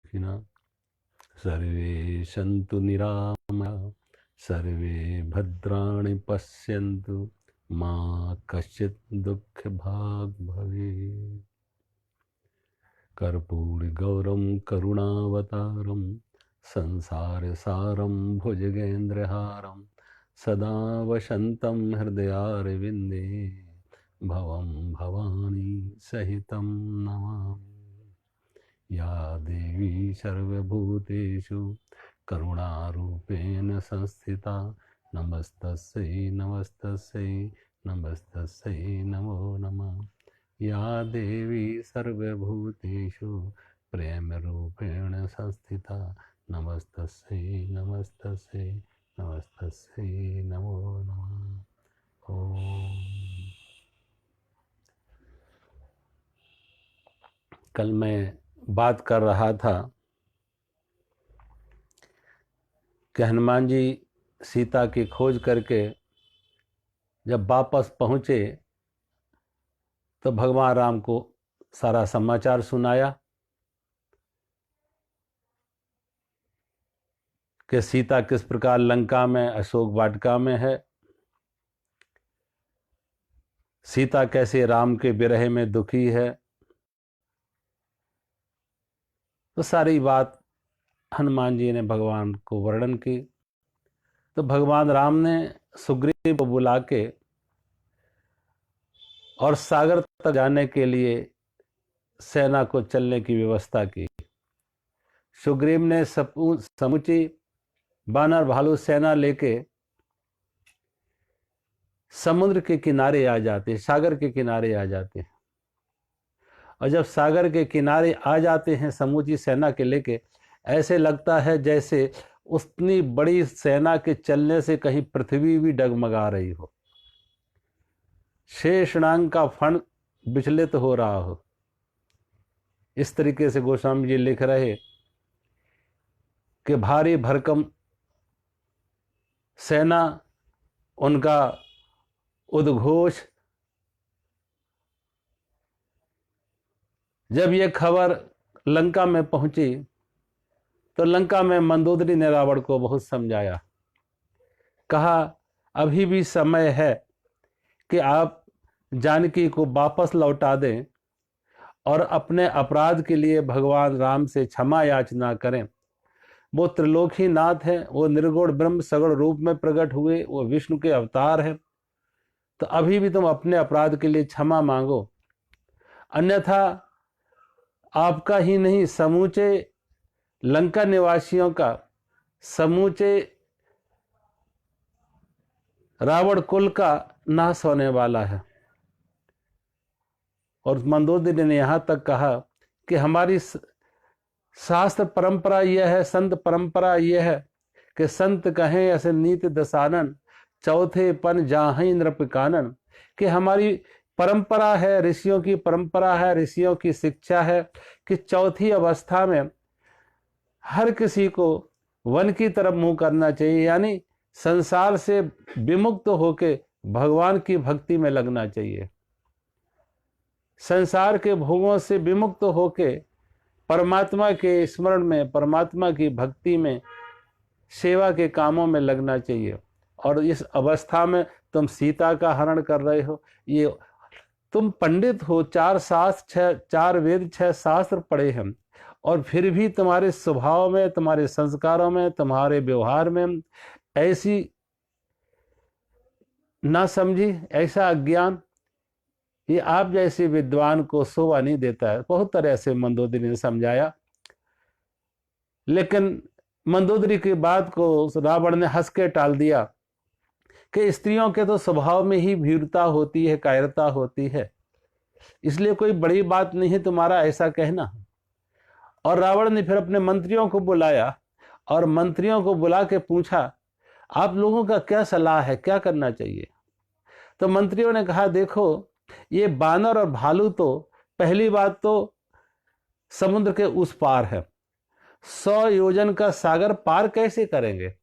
सुखिनः सर्वे सन्तु निरामया सर्वे भद्राणि पश्यन्तु मा कश्चित् दुःखभाग् भवेत्। कर्पूरगौरं करुणावतारं संसारसारं भुजगेन्द्रहारं सदा वसन्तं हृदयारविन्दे भवं भवानी सहितं नमामि। या देवी सर्वभूतेषु करुणारूपेण संस्थिता नमस्तस्यै नमस्तस्यै नमस्तस्यै नमो नमः। या देवी सर्वभूतेषु प्रेमरूपेण संस्थिता नमस्तस्यै नमस्तस्यै नमस्तस्यै नमो नमः। ओम। कल मैं बात कर रहा था कि हनुमान जी सीता की खोज करके जब वापस पहुँचे तो भगवान राम को सारा समाचार सुनाया कि सीता किस प्रकार लंका में अशोक वाटिका में है, सीता कैसे राम के विरह में दुखी है। तो सारी बात हनुमान जी ने भगवान को वर्णन की। तो भगवान राम ने सुग्रीव को बुला के और सागर तक जाने के लिए सेना को चलने की व्यवस्था की। सुग्रीव ने समुची बानर भालू सेना लेके समुद्र के किनारे आ जाते, सागर के किनारे आ जाते हैं। और जब सागर के किनारे आ जाते हैं समूची सेना के लेके, ऐसे लगता है जैसे उतनी बड़ी सेना के चलने से कहीं पृथ्वी भी डगमगा रही हो, शेषनाग का फण विचलित हो रहा हो। इस तरीके से गोस्वामी जी लिख रहे कि भारी भरकम सेना, उनका उद्घोष। जब ये खबर लंका में पहुंची तो लंका में मंदोदरी ने रावण को बहुत समझाया, कहा अभी भी समय है कि आप जानकी को वापस लौटा दें और अपने अपराध के लिए भगवान राम से क्षमा याचना करें। वो त्रिलोकी नाथ हैं, वो निर्गुण ब्रह्म सगुण रूप में प्रकट हुए, वो विष्णु के अवतार हैं। तो अभी भी तुम अपने अपराध के लिए क्षमा मांगो, अन्यथा आपका ही नहीं समूचे लंका निवासियों का, समूचे रावण कुल का नाश होने वाला है। और मंदोदरी ने यहां तक कहा कि हमारी शास्त्र परंपरा यह है, संत परंपरा यह है कि संत कहें ऐसे नीत दसानन चौथे पन जाहि नृप कानन, कि हमारी परंपरा है, ऋषियों की परंपरा है, ऋषियों की शिक्षा है कि चौथी अवस्था में हर किसी को वन की तरफ मुंह करना चाहिए, यानी संसार से विमुक्त होके भगवान की भक्ति में लगना चाहिए। संसार के भोगों से विमुक्त होके परमात्मा के स्मरण में, परमात्मा की भक्ति में, सेवा के कामों में लगना चाहिए। और इस अवस्था में तुम सीता का हरण कर रहे हो, ये तुम पंडित हो, 4 शास्त्र 4 वेद 6 शास्त्र पढ़े हैं, और फिर भी तुम्हारे स्वभाव में, तुम्हारे संस्कारों में, तुम्हारे व्यवहार में ऐसी ना समझी, ऐसा अज्ञान, ये आप जैसे विद्वान को शोभा नहीं देता है। बहुत तरह से मंदोदरी ने समझाया, लेकिन मंदोदरी की बात को रावण ने हंस के टाल दिया कि स्त्रियों के तो स्वभाव में ही भीरुता होती है, कायरता होती है, इसलिए कोई बड़ी बात नहीं है तुम्हारा ऐसा कहना। और रावण ने फिर अपने मंत्रियों को बुलाया और मंत्रियों को बुला के पूछा, आप लोगों का क्या सलाह है, क्या करना चाहिए। तो मंत्रियों ने कहा, देखो ये बानर और भालू तो पहली बात तो समुद्र के उस पार है, 100 योजन का सागर पार कैसे करेंगे,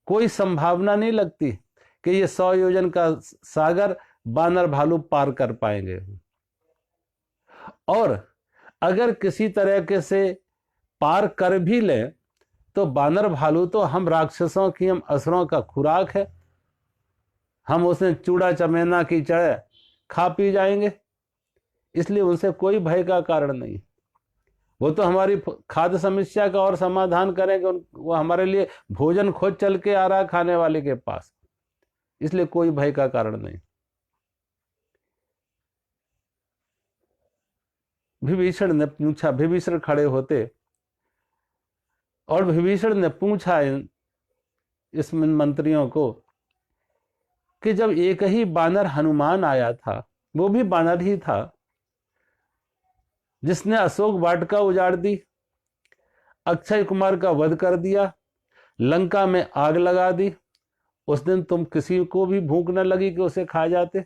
कोई संभावना नहीं लगती कि ये 100 योजन का सागर बानर भालू पार कर पाएंगे। और अगर किसी तरह के से पार कर भी ले तो बानर भालू तो हम राक्षसों की, हम असुरों का खुराक है, हम उसने चूड़ा चमेना की चढ़े खा पी जाएंगे। इसलिए उनसे कोई भय का कारण नहीं। वो तो हमारी खाद्य समस्या का और समाधान करेंगे, वो हमारे लिए भोजन खोज चल के आ रहा है खाने वाले के पास, इसलिए कोई भय का कारण नहीं। विभीषण ने पूछा, विभीषण खड़े होते और विभीषण ने पूछा इस मंत्रियों को कि जब एक ही बानर हनुमान आया था, वो भी बानर ही था जिसने अशोक वाटिका उजाड़ दी, अक्षय कुमार का वध कर दिया, लंका में आग लगा दी, उस दिन तुम किसी को भी भूख न लगी कि उसे खा जाते।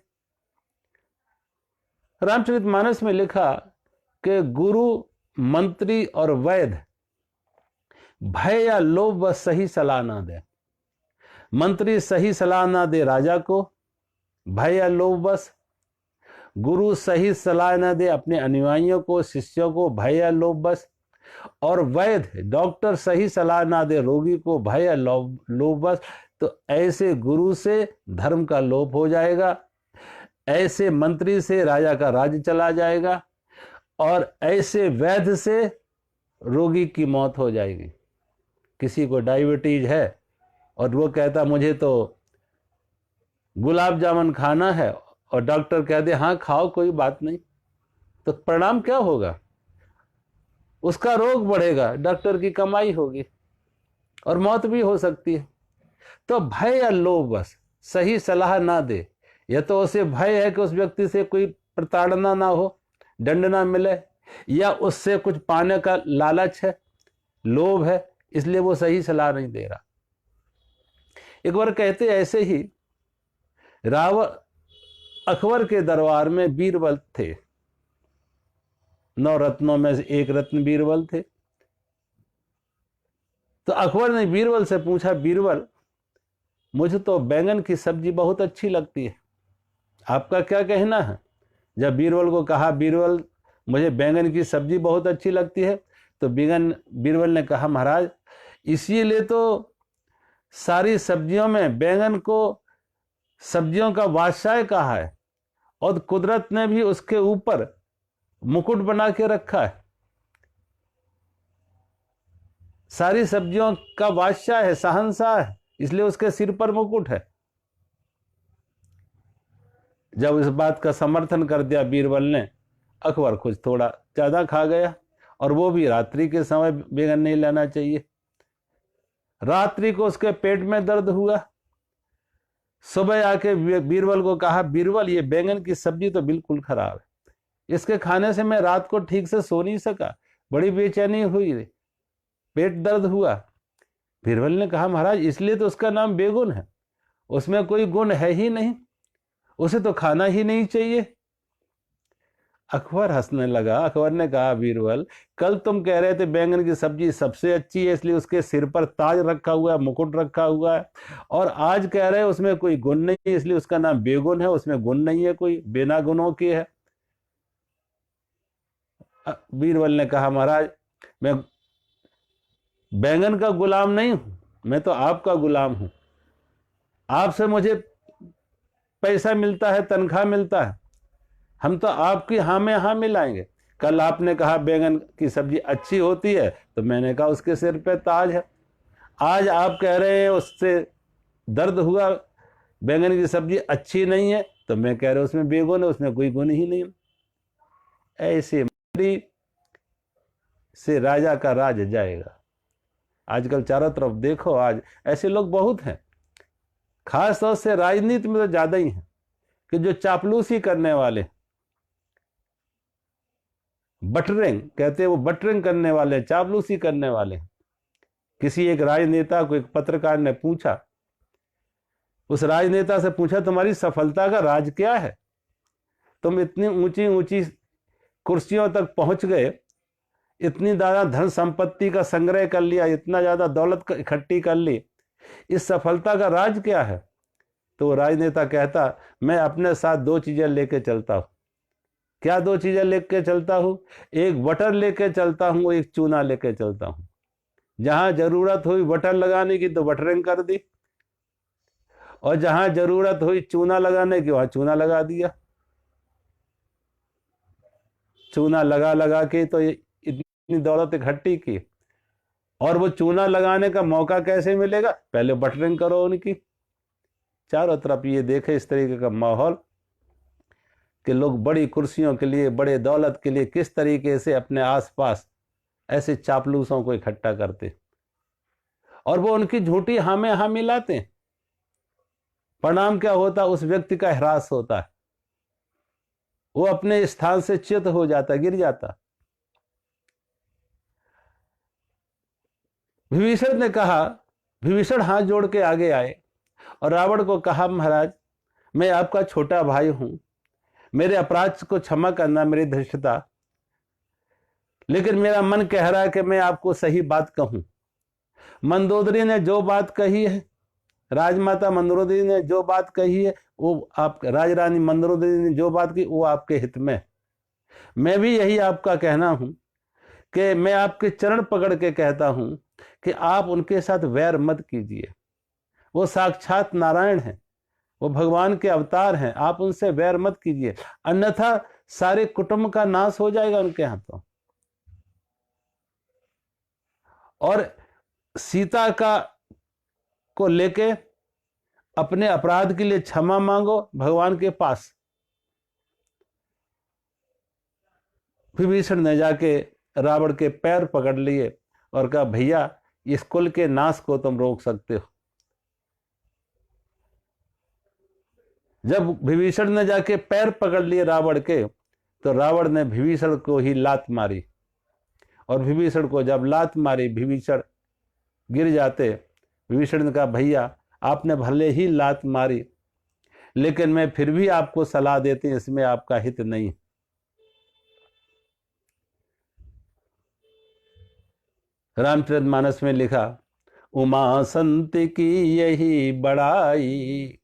रामचरितमानस में लिखा कि गुरु, मंत्री और वैद्य भय या लोभ व सही सलाह ना दे। मंत्री सही सलाह ना दे राजा को, भय या लोभ बस। गुरु सही सलाह ना दे अपने अनुयायियों को, शिष्यों को, भय या लोभ बस। और वैद्य, डॉक्टर सही सलाह ना दे रोगी को, भय या लोभ बस। तो ऐसे गुरु से धर्म का लोप हो जाएगा, ऐसे मंत्री से राजा का राज्य चला जाएगा, और ऐसे वैद्य से रोगी की मौत हो जाएगी। किसी को डायबिटीज है और वो कहता मुझे तो गुलाब जामुन खाना है, और डॉक्टर कह दे हाँ खाओ कोई बात नहीं, तो परिणाम क्या होगा? उसका रोग बढ़ेगा, डॉक्टर की कमाई होगी और मौत भी हो सकती है। तो भय या लोभ बस, सही सलाह ना दे। या तो उसे भय है कि उस व्यक्ति से कोई प्रताड़ना ना हो, दंड ना मिले, या उससे कुछ पाने का लालच है, लोभ है, इसलिए वो सही सलाह नहीं दे रहा। एक बार कहते ऐसे ही अकबर के दरबार में बीरबल थे, 9 रत्नों में से एक रत्न बीरबल थे। तो अकबर ने बीरबल से पूछा, बीरबल मुझे तो बैंगन की सब्जी बहुत अच्छी लगती है, आपका क्या कहना है? जब बीरबल को कहा बीरबल मुझे बैंगन की सब्जी बहुत अच्छी लगती है, तो बीरबल ने कहा महाराज इसीलिए तो सारी सब्जियों में बैंगन को सब्जियों का बादशाह कहा है, और कुदरत ने भी उसके ऊपर मुकुट बना के रखा है। सारी सब्जियों का बादशाह है, शहंशाह है, इसलिए उसके सिर पर मुकुट है। जब इस बात का समर्थन कर दिया बीरबल ने, अकबर कुछ थोड़ा ज्यादा खा गया, और वो भी रात्रि के समय बैंगन नहीं लेना चाहिए। रात्रि को उसके पेट में दर्द हुआ। सुबह आके बीरबल को कहा बीरबल ये बैंगन की सब्जी तो बिल्कुल खराब है, इसके खाने से मैं रात को ठीक से सो नहीं सका, बड़ी बेचैनी हुई, पेट दर्द हुआ। बीरबल ने कहा महाराज इसलिए तो उसका नाम बेगुन है, उसमें कोई गुण है ही नहीं, उसे तो खाना ही नहीं चाहिए। अकबर हंसने लगा। अकबर ने कहा बीरबल कल तुम कह रहे थे बैंगन की सब्जी सबसे अच्छी है, इसलिए उसके सिर पर ताज रखा हुआ है, मुकुट रखा हुआ है, और आज कह रहे हैं उसमें कोई गुण नहीं है, इसलिए उसका नाम बेगुन है, उसमें गुण नहीं है, कोई बिना गुणों की है। बीरबल ने कहा महाराज मैं बैंगन का गुलाम नहीं हूं, मैं तो आपका गुलाम हूं, आपसे मुझे पैसा मिलता है, तनख्वाह मिलता है, हम तो आपकी हाँ में हाँ मिलाएंगे। कल आपने कहा बैंगन की सब्जी अच्छी होती है, तो मैंने कहा उसके सिर पे ताज है। आज आप कह रहे हैं उससे दर्द हुआ, बैंगन की सब्जी अच्छी नहीं है, तो मैं कह रहा हूं उसमें बेगुन है, उसमें कोई गुण ही नहीं। ऐसे मंत्री से राजा का राज जाएगा। आजकल चारों तरफ देखो, आज ऐसे लोग बहुत हैं, खास तौर से राजनीति में तो ज्यादा ही हैं, कि जो चापलूसी करने वाले, बटरिंग कहते हैं, वो बटरिंग करने वाले, चापलूसी करने वाले। किसी एक राजनेता को एक पत्रकार ने पूछा, उस राजनेता से पूछा तुम्हारी सफलता का राज क्या है? तुम इतनी ऊंची ऊंची कुर्सियों तक पहुंच गए, इतनी ज्यादा धन संपत्ति का संग्रह कर लिया, इतना ज्यादा दौलत इकट्ठी कर ली, इस सफलता का राज क्या है? तो वो राजनेता कहता मैं अपने साथ 2 चीजें लेके चलता हूं, क्या दो चीजें लेके चलता हूं? एक बटर लेके चलता हूं, एक चूना लेके चलता हूं। जहां जरूरत हुई बटर लगाने की तो बटरिंग कर दी, और जहां जरूरत हुई चूना लगाने की वहां चूना लगा दिया। चूना लगा लगा के तो इतनी दौलत इकट्ठी की, और वो चूना लगाने का मौका कैसे मिलेगा? पहले बटरिंग करो उनकी। चारों तरफ ये देखे इस तरीके का माहौल कि लोग बड़ी कुर्सियों के लिए, बड़े दौलत के लिए किस तरीके से अपने आसपास ऐसे चापलूसों को इकट्ठा करते, और वो उनकी झूठी हाँ में हाँ मिलाते हैं। परिणाम क्या होता? उस व्यक्ति का ह्रास होता है, वो अपने स्थान से च्युत हो जाता, गिर जाता। विभीषण ने कहा, विभीषण हाथ जोड़ के आगे आए और रावण को कहा, महाराज मैं आपका छोटा भाई हूं, मेरे अपराध को क्षमा करना, मेरी धृष्टता, लेकिन मेरा मन कह रहा है कि मैं आपको सही बात कहूं। मंदोदरी ने जो बात कही है, राजमाता मंदोदरी ने जो बात कही है, वो आप राजरानी मंदोदरी ने जो बात की वो आपके हित में। मैं भी यही आपका कहना हूं कि मैं आपके चरण पकड़ के कहता हूं कि आप उनके साथ वैर मत कीजिए। वो साक्षात नारायण हैं, वो भगवान के अवतार हैं, आप उनसे वैर मत कीजिए, अन्यथा सारे कुटुंब का नाश हो जाएगा उनके हाथों। और सीता का को लेके अपने अपराध के लिए क्षमा मांगो भगवान के पास। विभीषण ने जाके रावण के पैर पकड़ लिए और कहा, भैया इस कुल के नाश को तुम रोक सकते हो। जब विभीषण ने जाके पैर पकड़ लिए रावण के, तो रावण ने विभीषण को ही लात मारी, और विभीषण को जब लात मारी विभीषण गिर जाते। विभीषण ने कहा, भैया आपने भले ही लात मारी, लेकिन मैं फिर भी आपको सलाह देते, इसमें आपका हित नहीं। रामचरितमानस में लिखा, उमा संत की यही बड़ाई,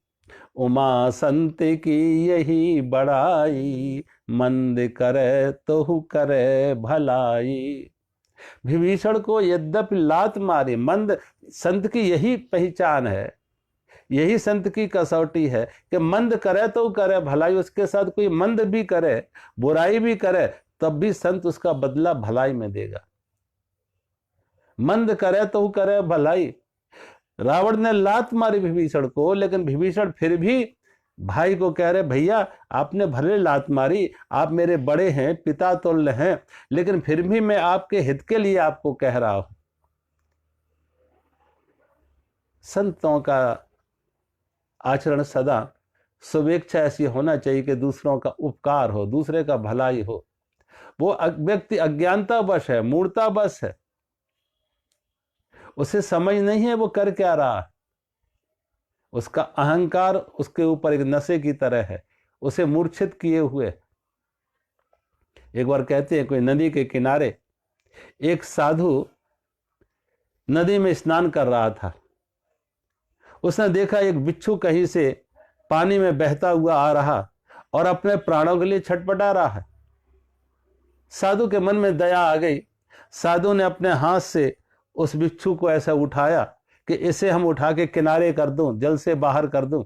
उमा संत की यही बड़ाई, मंद करे तो करे भलाई। विभीषण को यद्यपि लात मारी, मंद संत की यही पहचान है, यही संत की कसौटी है कि मंद करे तो करे भलाई। उसके साथ कोई मंद भी करे, बुराई भी करे, तब भी संत उसका बदला भलाई में देगा। मंद करे तो करे भलाई। रावण ने लात मारी विभीषण को, लेकिन विभीषण फिर भी भाई को कह रहे, भैया आपने भले लात मारी, आप मेरे बड़े हैं, पिता तुल्य हैं, लेकिन फिर भी मैं आपके हित के लिए आपको कह रहा हूं। संतों का आचरण सदा शुभेच्छा ऐसी होना चाहिए कि दूसरों का उपकार हो, दूसरे का भलाई हो। वो व्यक्ति अज्ञानता वश है, मूर्ता वश है, उसे समझ नहीं है वो कर क्या रहा है। उसका अहंकार उसके ऊपर एक नशे की तरह है, उसे मूर्छित किए हुए। एक बार कहते हैं, कोई नदी के किनारे एक साधु नदी में स्नान कर रहा था। उसने देखा एक बिच्छू कहीं से पानी में बहता हुआ आ रहा और अपने प्राणों के लिए छटपटा रहा है। साधु के मन में दया आ गई। साधु ने अपने हाथ से उस बिच्छू को ऐसा उठाया कि इसे हम उठा के किनारे कर दूं, जल से बाहर कर दूं।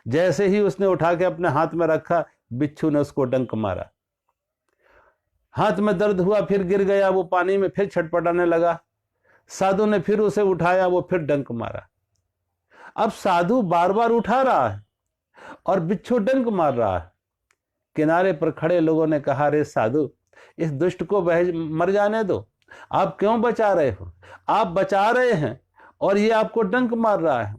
जैसे ही उसने उठा के अपने हाथ में रखा, बिच्छू ने उसको डंक मारा। हाथ में दर्द हुआ, फिर गिर गया, वो पानी में फिर छटपटाने लगा। साधु ने फिर उसे उठाया, वो फिर डंक मारा। अब साधु बार बार उठा रहा है और बिच्छू डंक मार रहा है। किनारे पर खड़े लोगों ने कहा, रे साधु, इस दुष्ट को मर जाने दो, आप क्यों बचा रहे हो? आप बचा रहे हैं और ये आपको डंक मार रहा है।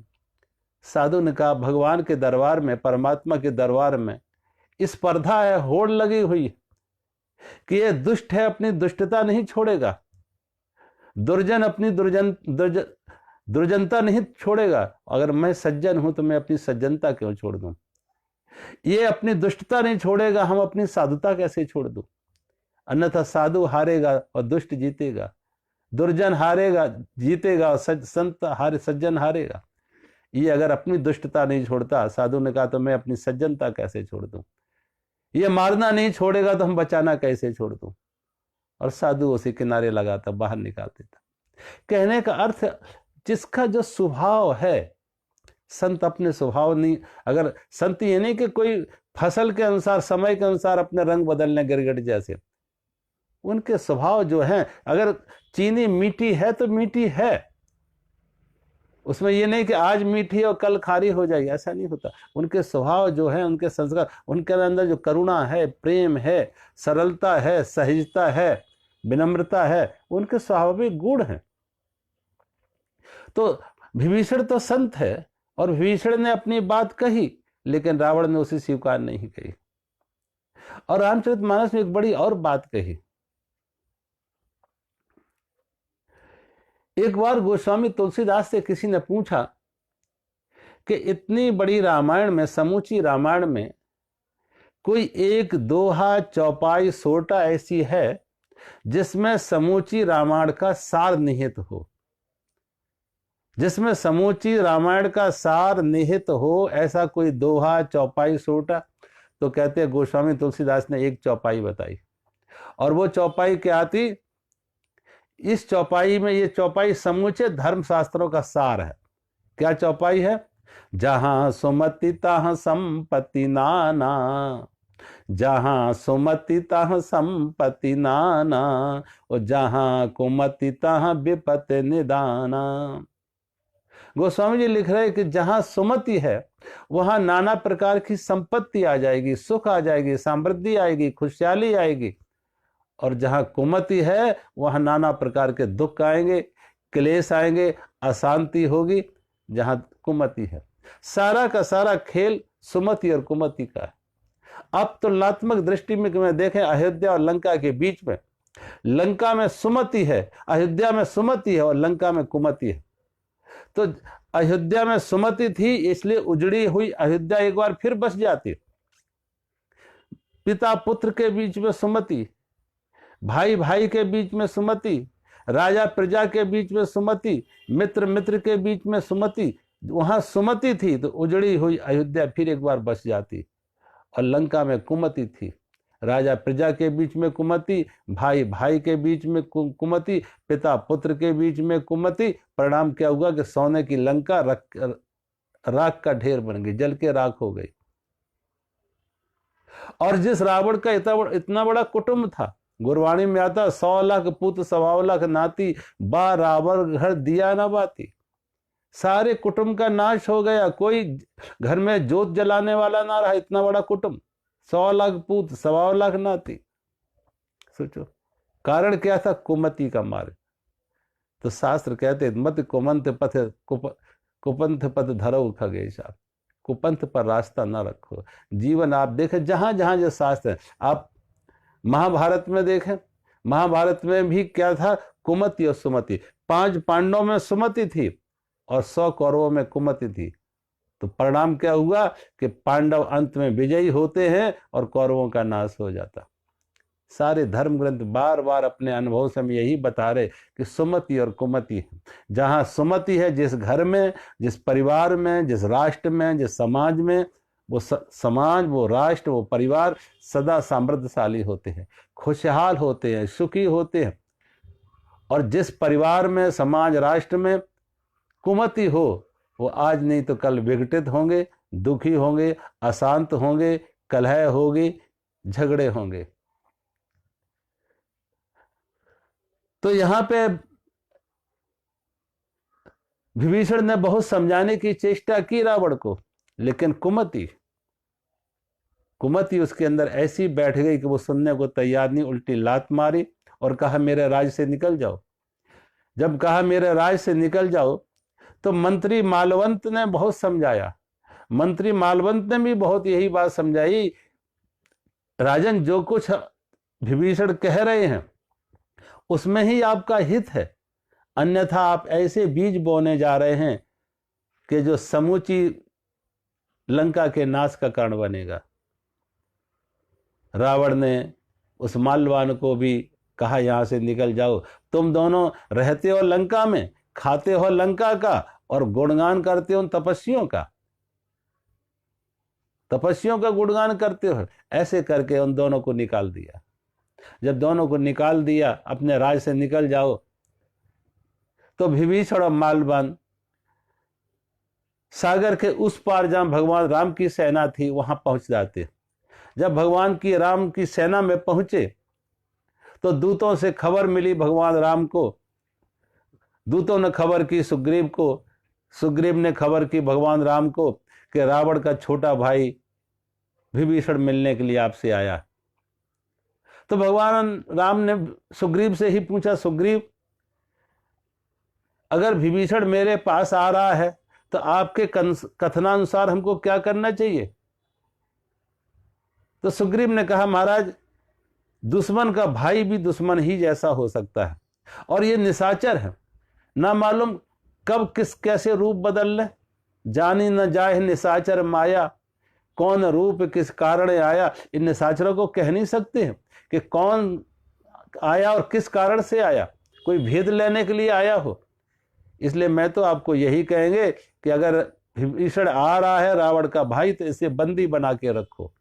साधु ने कहा, भगवान के दरबार में, परमात्मा के दरबार में स्पर्धा है, होड़ लगी हुई है कि ये दुष्ट है, अपनी दुष्टता नहीं छोड़ेगा, दुर्जन अपनी दुर्जनता नहीं छोड़ेगा। अगर मैं सज्जन हूं तो मैं अपनी सज्जनता क्यों छोड़ दूं? ये अपनी दुष्टता नहीं छोड़ेगा, हम अपनी साधुता कैसे छोड़ दूं? अन्यथा साधु हारेगा और दुष्ट जीतेगा, दुर्जन हारेगा जीतेगा और सज्जन हारेगा। ये अगर अपनी दुष्टता नहीं छोड़ता, साधु ने कहा, तो मैं अपनी सज्जनता कैसे छोड़ दूं? ये मारना नहीं छोड़ेगा तो हम बचाना कैसे छोड़ दूं। और साधु उसी किनारे लगाता, बाहर निकाल देता। कहने का अर्थ, जिसका जो स्वभाव है, संत अपने स्वभाव नहीं, अगर संत ये नहीं कि कोई फसल के अनुसार, समय के अनुसार अपने रंग बदलने गिरगिट जैसे, उनके स्वभाव जो है, अगर चीनी मीठी है तो मीठी है, उसमें ये नहीं कि आज मीठी और कल खारी हो जाएगी, ऐसा नहीं होता। उनके स्वभाव जो है, उनके संस्कार, उनके अंदर जो करुणा है, प्रेम है, सरलता है, सहजता है, विनम्रता है, उनके स्वाभाविक गुण हैं। तो विभीषण तो संत है और विभीषण ने अपनी बात कही, लेकिन रावण ने उसे स्वीकार नहीं कही। और रामचरितमानस में एक बड़ी और बात कही। एक बार गोस्वामी तुलसीदास से किसी ने पूछा कि इतनी बड़ी रामायण में, समूची रामायण में, कोई एक दोहा, चौपाई, सोटा ऐसी है जिसमें समूची रामायण का सार निहित हो, जिसमें समूची रामायण का सार निहित हो, ऐसा कोई दोहा, चौपाई, सोटा? तो कहते हैं गोस्वामी तुलसीदास ने एक चौपाई बताई। और वो चौपाई क्या थी? इस चौपाई में, ये चौपाई समूचे धर्मशास्त्रों का सार है। क्या चौपाई है? जहां सुमति तहां संपत्ति नाना, जहां सुमति तहां संपत्ति नाना, और जहां कुमति तहां विपत निदाना। गोस्वामी जी लिख रहे हैं कि जहां सुमति है वहां नाना प्रकार की संपत्ति आ जाएगी, सुख आ जाएगी, समृद्धि आएगी, खुशहाली आएगी। और जहां कुमति है वहां नाना प्रकार के दुख आएंगे, क्लेश आएंगे, अशांति होगी। जहां कुमति है, सारा का सारा खेल सुमति और कुमति का है। अब तुलनात्मक दृष्टि में मैं देखें, अयोध्या और लंका के बीच में, लंका में सुमति है, अयोध्या में सुमति है, और लंका में कुमति है। तो अयोध्या में सुमति थी, इसलिए उजड़ी हुई अयोध्या एक बार फिर बस जाती। पिता पुत्र के बीच में सुमति, भाई भाई के बीच में सुमति, राजा प्रजा के बीच में सुमति, मित्र मित्र के बीच में सुमति, वहां सुमति थी तो उजड़ी हुई अयोध्या फिर एक बार बस जाती। और लंका में कुमति थी, राजा प्रजा के बीच में कुमति, भाई भाई के बीच में कुमति, पिता पुत्र के बीच में कुमति। परिणाम क्या हुआ कि सोने की लंका राख का ढेर बन गई, जल के राख हो गई। और जिस रावण का इतना बड़ा कुटुंब था, गुरवाणी में आता 100 लाख पुत्र 100 लाख नाती, बा रावण घर दिया न बाती। सारे कुटुंब का नाश हो गया, कोई घर में जोत जलाने वाला ना रहा, इतना बड़ा कुटुंब, 100 लाख पुत्र 100 लाख नाती। सोचो कारण क्या था? कुमति का मार्ग। तो शास्त्र कहते मत कुमंत पथ कुपंथ पथ धरो खगेशा, कुपंथ पर रास्ता ना रखो। जीवन आप देखें, जहां जहां जो शास्त्र है, आप महाभारत में देखें, महाभारत में भी क्या था? कुमति और सुमति। 5 पांडवों में सुमति थी और 100 कौरवों में कुमति थी। तो परिणाम क्या हुआ कि पांडव अंत में विजयी होते हैं और कौरवों का नाश हो जाता। सारे धर्म ग्रंथ बार बार अपने अनुभव से हम यही बता रहे कि सुमति और कुमति है। जहां सुमति है, जिस घर में, जिस परिवार में, जिस राष्ट्र में, जिस समाज में, वो समाज, वो राष्ट्र, वो परिवार सदा समृद्धशाली होते हैं, खुशहाल होते हैं, सुखी होते हैं। और जिस परिवार में, समाज, राष्ट्र में कुमति हो, वो आज नहीं तो कल विघटित होंगे, दुखी होंगे, अशांत होंगे, कलह होगी, झगड़े होंगे। तो यहां पे विभीषण ने बहुत समझाने की चेष्टा की रावण को, लेकिन कुमति उसके अंदर ऐसी बैठ गई कि वो सुनने को तैयार नहीं, उल्टी लात मारी और कहा मेरे राज से निकल जाओ। जब कहा मेरे राज से निकल जाओ तो मंत्री मालवंत ने बहुत समझाया। मंत्री मालवंत ने भी बहुत यही बात समझाई, राजन जो कुछ विभीषण कह रहे हैं उसमें ही आपका हित है, अन्यथा आप ऐसे बीज बोने जा रहे हैं कि जो समूची लंका के नाश का कारण बनेगा। रावण ने उस माल्यवान को भी कहा यहां से निकल जाओ, तुम दोनों रहते हो लंका में, खाते हो लंका का और गुणगान करते हो तपस्वियों का। तपस्वियों का गुणगान करते हो। ऐसे करके उन दोनों को निकाल दिया। जब दोनों को निकाल दिया, अपने राज से निकल जाओ, तो विभीषण और माल्यवान सागर के उस पार जहां भगवान राम की सेना थी वहां पहुंच जाते। जब भगवान की राम की सेना में पहुंचे तो दूतों से खबर मिली भगवान राम को। दूतों ने खबर की सुग्रीव को, सुग्रीव ने खबर की भगवान राम को कि रावण का छोटा भाई विभीषण मिलने के लिए आपसे आया। तो भगवान राम ने सुग्रीव से ही पूछा, सुग्रीव अगर विभीषण मेरे पास आ रहा है तो आपके कथनानुसार हमको क्या करना चाहिए? तो सुग्रीव ने कहा, महाराज दुश्मन का भाई भी दुश्मन ही जैसा हो सकता है, और ये निशाचर है, ना मालूम कब किस कैसे रूप बदल ले। जानी न जाए निशाचर माया, कौन रूप किस कारण आया। इन निशाचरों को कह नहीं सकते हैं कि कौन आया और किस कारण से आया, कोई भेद लेने के लिए आया हो। इसलिए मैं तो आपको यही कहेंगे कि अगर विभीषण आ रहा है रावण का भाई तो इसे बंदी बना के रखो,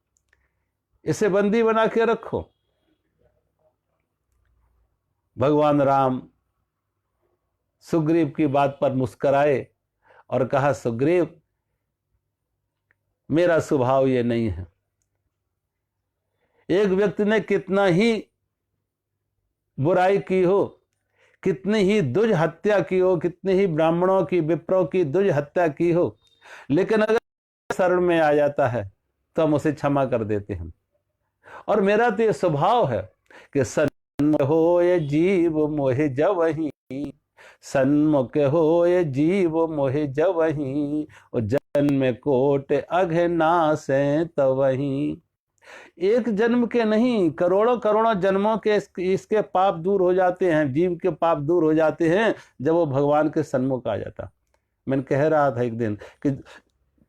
इसे बंदी बना के रखो। भगवान राम सुग्रीव की बात पर मुस्कुराए और कहा, सुग्रीव मेरा स्वभाव ये नहीं है। एक व्यक्ति ने कितना ही बुराई की हो, कितनी ही दुज हत्या की हो, कितनी ही ब्राह्मणों की विप्रों की दुज हत्या की हो, लेकिन अगर शरण में आ जाता है तो हम उसे क्षमा कर देते हैं। और मेरा तो ये स्वभाव है कि सन्मुख हो ये जीव मोहे जवही, सन्मुख हो ये जीव मोहे जवही, और जन्म कोट अघनासे तवही। एक जन्म के नहीं, करोड़ों करोड़ों जन्मों के इसके पाप दूर हो जाते हैं, जीव के पाप दूर हो जाते हैं जब वो भगवान के सन्मुख आ जाता। मैंने कह रहा था एक दिन कि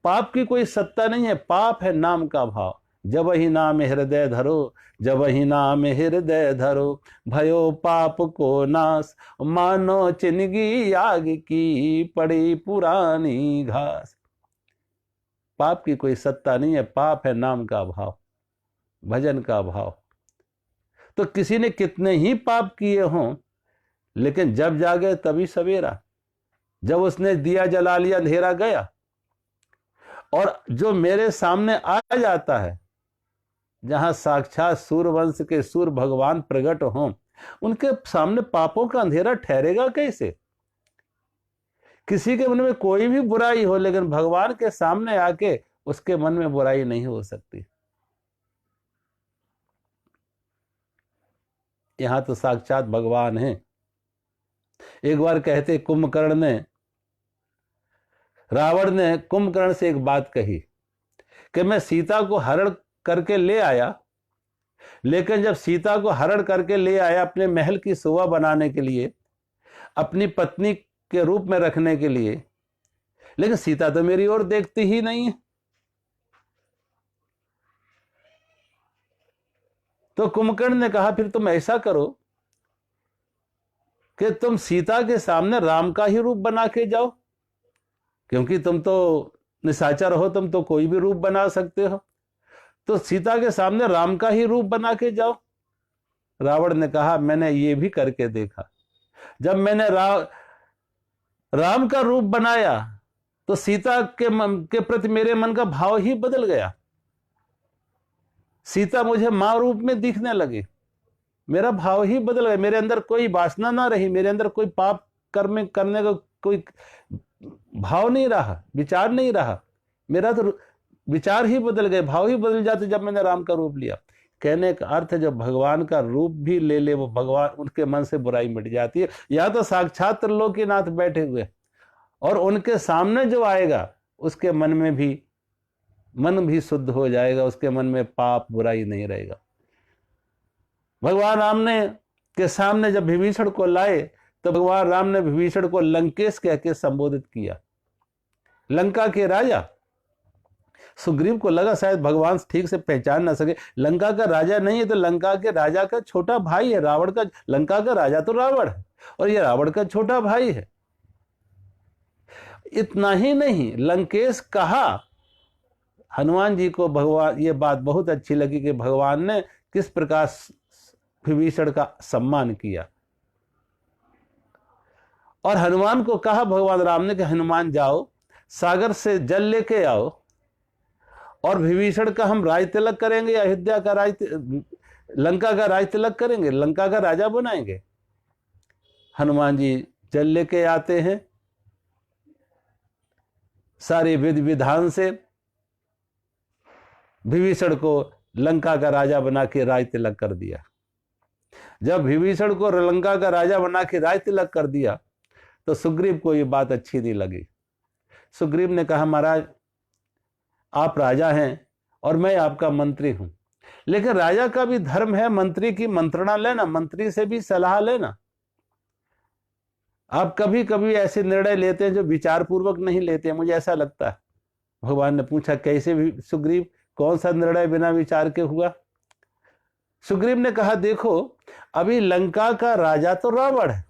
पाप की कोई सत्ता नहीं है, पाप है नाम का भाव। जब ही नाम हृदय धरो, जब ही नाम हृदय धरो, भयो पाप को नाश, मानो चिनगी आग की पड़ी पुरानी घास। पाप की कोई सत्ता नहीं है, पाप है नाम का भाव, भजन का भाव। तो किसी ने कितने ही पाप किए हों, लेकिन जब जागे तभी सवेरा। जब उसने दिया जला लिया अंधेरा गया। और जो मेरे सामने आ जाता है, जहां साक्षात सूर्यवंश के सूर्य भगवान प्रकट हों, उनके सामने पापों का अंधेरा ठहरेगा कैसे? किसी के मन में कोई भी बुराई हो, लेकिन भगवान के सामने आके उसके मन में बुराई नहीं हो सकती। यहां तो साक्षात भगवान है। एक बार कहते कुंभकर्ण ने, रावण ने कुंभकर्ण से एक बात कही कि मैं सीता को हरण करके ले आया, लेकिन जब सीता को हरण करके ले आया अपने महल की शोभा बनाने के लिए, अपनी पत्नी के रूप में रखने के लिए, लेकिन सीता तो मेरी ओर देखती ही नहीं है। तो कुंभकर्ण ने कहा, फिर तुम ऐसा करो कि तुम सीता के सामने राम का ही रूप बना के जाओ, क्योंकि तुम तो निशाचर हो, तुम तो कोई भी रूप बना सकते हो, तो सीता के सामने राम का ही रूप बना के जाओ। रावण ने कहा, मैंने ये भी करके देखा। जब मैंने राम का रूप बनाया तो सीता के प्रति मेरे मन का भाव ही बदल गया। सीता मुझे मां रूप में दिखने लगी, मेरा भाव ही बदल गया। मेरे अंदर कोई वासना ना रही, मेरे अंदर कोई पाप कर्म करने का कोई भाव नहीं रहा, विचार नहीं रहा। मेरा तो विचार ही बदल गए, भाव ही बदल जाते जब मैंने राम का रूप लिया। कहने का अर्थ है, जब भगवान का रूप भी ले ले वो भगवान, उनके मन से बुराई मिट जाती है। या तो साक्षात त्रिलोकीनाथ बैठे हुए, और उनके सामने जो आएगा उसके मन भी शुद्ध हो जाएगा, उसके मन में पाप बुराई नहीं रहेगा। भगवान राम ने के सामने जब विभीषण को लाए तो भगवान राम ने विभीषण को लंकेश कह के संबोधित किया, लंका के राजा। सुग्रीव को लगा शायद भगवान ठीक से पहचान ना सके, लंका का राजा नहीं है तो लंका के राजा का छोटा भाई है। रावण का, लंका का राजा तो रावण है और ये रावण का छोटा भाई है। इतना ही नहीं, लंकेश कहा हनुमान जी को भगवान ये बात बहुत अच्छी लगी कि भगवान ने किस प्रकार विभीषण का सम्मान किया। और हनुमान को कहा भगवान राम ने कि हनुमान जाओ सागर से जल लेके आओ और विभीषण का हम राज तिलक करेंगे, अयोध्या का लंका का राज तिलक करेंगे, लंका का राजा बनाएंगे। हनुमान जी जल लेके आते हैं, सारे विधि विधान से विभीषण को लंका का राजा बना के राज तिलक कर दिया। जब विभीषण को लंका का राजा बना के राज तिलक कर दिया तो सुग्रीव को ये बात अच्छी नहीं लगी। सुग्रीव ने कहा महाराज आप राजा हैं और मैं आपका मंत्री हूं, लेकिन राजा का भी धर्म है मंत्री की मंत्रणा लेना, मंत्री से भी सलाह लेना। आप कभी कभी ऐसे निर्णय लेते हैं जो विचार पूर्वक नहीं लेते, मुझे ऐसा लगता है। भगवान ने पूछा कैसे भी सुग्रीव, कौन सा निर्णय बिना विचार के हुआ? सुग्रीव ने कहा देखो अभी लंका का राजा तो रावण है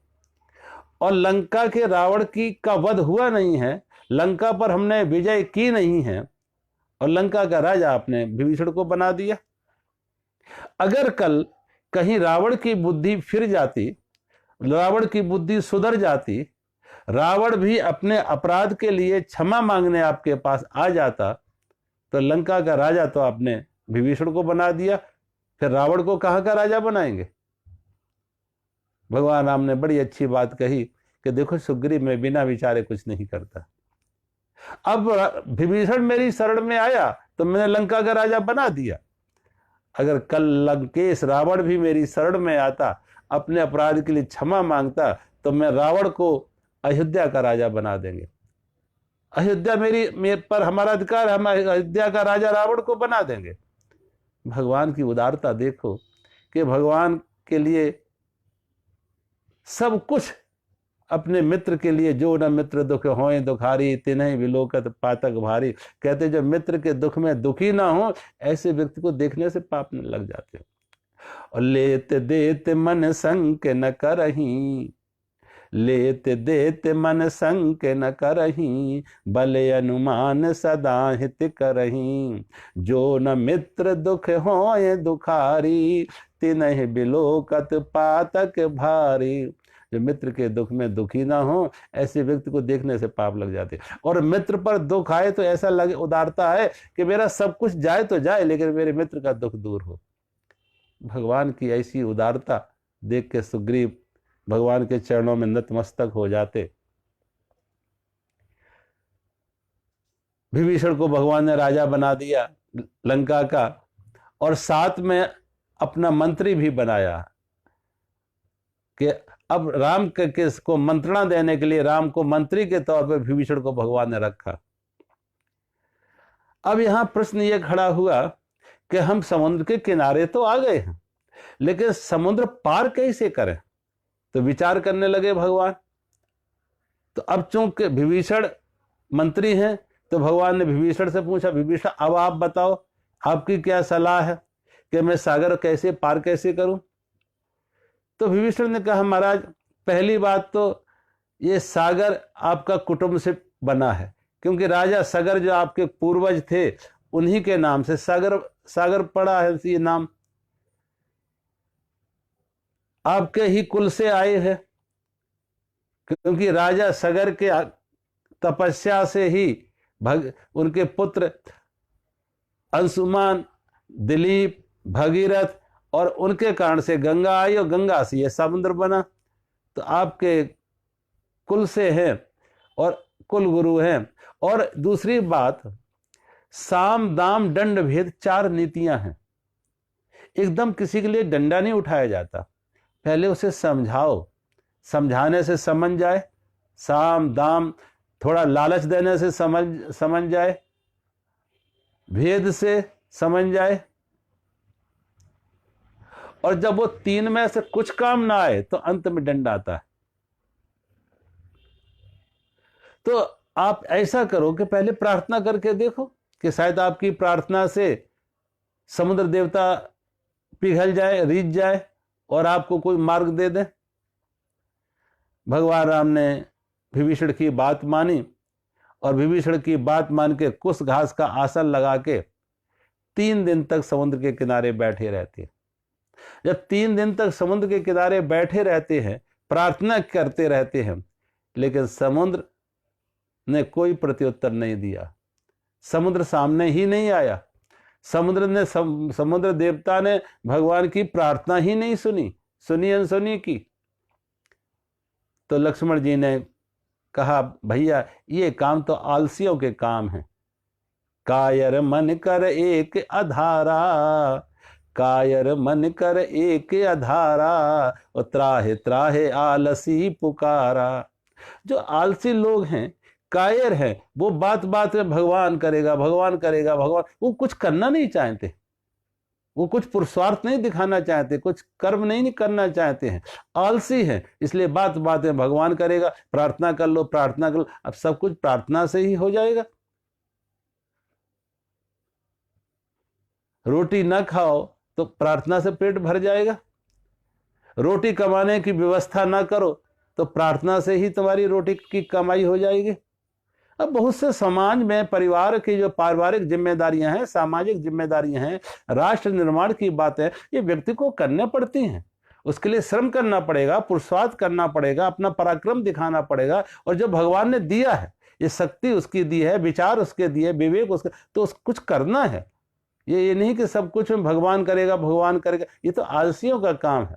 और लंका के रावण का वध हुआ नहीं है, लंका पर हमने विजय की नहीं है और लंका का राजा आपने विभीषण को बना दिया। अगर कल कहीं रावण की बुद्धि फिर जाती, रावण की बुद्धि सुधर जाती, रावण भी अपने अपराध के लिए क्षमा मांगने आपके पास आ जाता तो लंका का राजा तो आपने विभीषण को बना दिया, फिर रावण को कहां का राजा बनाएंगे? भगवान राम ने बड़ी अच्छी बात कही कि देखो सुग्रीव मैं बिना विचारे कुछ नहीं करता। अब विभीषण मेरी शरण में आया तो मैंने लंका का राजा बना दिया, अगर कल लंकेश रावण भी मेरी शरण में आता, अपने अपराध के लिए क्षमा मांगता तो मैं रावण को अयोध्या का राजा बना देंगे। अयोध्या मेरे पर हमारा अधिकार, हम अयोध्या का राजा रावण को बना देंगे। भगवान की उदारता देखो कि भगवान के लिए सब कुछ, अपने मित्र के लिए जो न मित्र दुख होए दुखारी तिन्हि विलोकत पातक भारी। कहते जो मित्र के दुख में दुखी ना हो ऐसे व्यक्ति को देखने से पाप न लग जाते हैं। और लेत देत मन संक न करही, लेत देत मन संक न करही, बले अनुमान सदा हित करही। जो न मित्र दुख होए दुखारी तिन्हि विलोकत पातक भारी। जो मित्र के दुख में दुखी ना हो ऐसे व्यक्ति को देखने से पाप लग जाते। और मित्र पर दुख आए तो ऐसा लगे, उदारता है कि मेरा सब कुछ जाए तो जाए लेकिन मेरे मित्र का दुख दूर हो। भगवान की ऐसी उदारता देख के सुग्रीव भगवान के चरणों में नतमस्तक हो जाते। विभीषण को भगवान ने राजा बना दिया लंका का और साथ में अपना मंत्री भी बनाया कि अब राम के को मंत्रणा देने के लिए राम को मंत्री के तौर पर विभीषण को भगवान ने रखा। अब यहां प्रश्न यह खड़ा हुआ कि हम समुद्र के किनारे तो आ गए हैं लेकिन समुद्र पार कैसे करें? तो विचार करने लगे भगवान। तो अब चूंकि विभीषण मंत्री हैं तो भगवान ने विभीषण से पूछा विभीषण अब आप बताओ आपकी क्या सलाह है कि मैं सागर कैसे पार कैसे करूं? तो विभीषण ने कहा महाराज पहली बात तो ये सागर आपका कुटुंब से बना है, क्योंकि राजा सगर जो आपके पूर्वज थे उन्हीं के नाम से सागर पड़ा है। ये नाम आपके ही कुल से आए हैं, क्योंकि राजा सगर के तपस्या से ही उनके पुत्र अंशुमान, दिलीप, भगीरथ और उनके कारण से गंगा आई और गंगा से यह समुद्र बना। तो आपके कुल से हैं और कुल गुरु हैं। और दूसरी बात साम दाम दंड भेद 4 नीतियां हैं। एकदम किसी के लिए डंडा नहीं उठाया जाता, पहले उसे समझाओ, समझाने से समझ जाए। साम दाम थोड़ा लालच देने से समझ जाए, भेद से समझ जाए। और जब वो 3 में से कुछ काम ना आए तो अंत में दंड आता है। तो आप ऐसा करो कि पहले प्रार्थना करके देखो कि शायद आपकी प्रार्थना से समुद्र देवता पिघल जाए, रीझ जाए और आपको कोई मार्ग दे दे। भगवान राम ने विभीषण की बात मानी और विभीषण की बात मान के कुश घास का आसन लगा के 3 दिन तक समुद्र के किनारे बैठे रहते हैं। जब 3 दिन तक समुद्र के किनारे बैठे रहते हैं, प्रार्थना करते रहते हैं, लेकिन समुद्र ने कोई प्रत्युत्तर नहीं दिया। समुद्र सामने ही नहीं आया। समुद्र देवता ने भगवान की प्रार्थना ही नहीं सुनी अनसुनी की। तो लक्ष्मण जी ने कहा, भैया ये काम तो आलसियों के काम है। कायर मन कर एक अधारा, कायर मन कर एक अधारा, और त्राहे त्राहे आलसी पुकारा। जो आलसी लोग हैं, कायर हैं, वो बात बात में भगवान करेगा भगवान करेगा भगवान, वो कुछ करना नहीं चाहते, वो कुछ पुरुषार्थ नहीं दिखाना चाहते, कुछ कर्म नहीं करना चाहते हैं, आलसी हैं। इसलिए बात बात में भगवान करेगा, प्रार्थना कर लो प्रार्थना कर लो। अब सब कुछ प्रार्थना से ही हो जाएगा। रोटी ना खाओ तो प्रार्थना से पेट भर जाएगा। रोटी कमाने की व्यवस्था ना करो तो प्रार्थना से ही तुम्हारी रोटी की कमाई हो जाएगी। अब बहुत से समाज में परिवार की जो पारिवारिक जिम्मेदारियां हैं, सामाजिक जिम्मेदारियां हैं, राष्ट्र निर्माण की बात है, ये व्यक्ति को करने पड़ती हैं। उसके लिए श्रम करना पड़ेगा, पुरुषार्थ करना पड़ेगा, अपना पराक्रम दिखाना पड़ेगा। और जो भगवान ने दिया है, ये शक्ति उसकी दी है, विचार उसके दिए, विवेक उसके, तो कुछ करना है। ये नहीं कि सब कुछ में भगवान करेगा, ये तो आलसियों का काम है।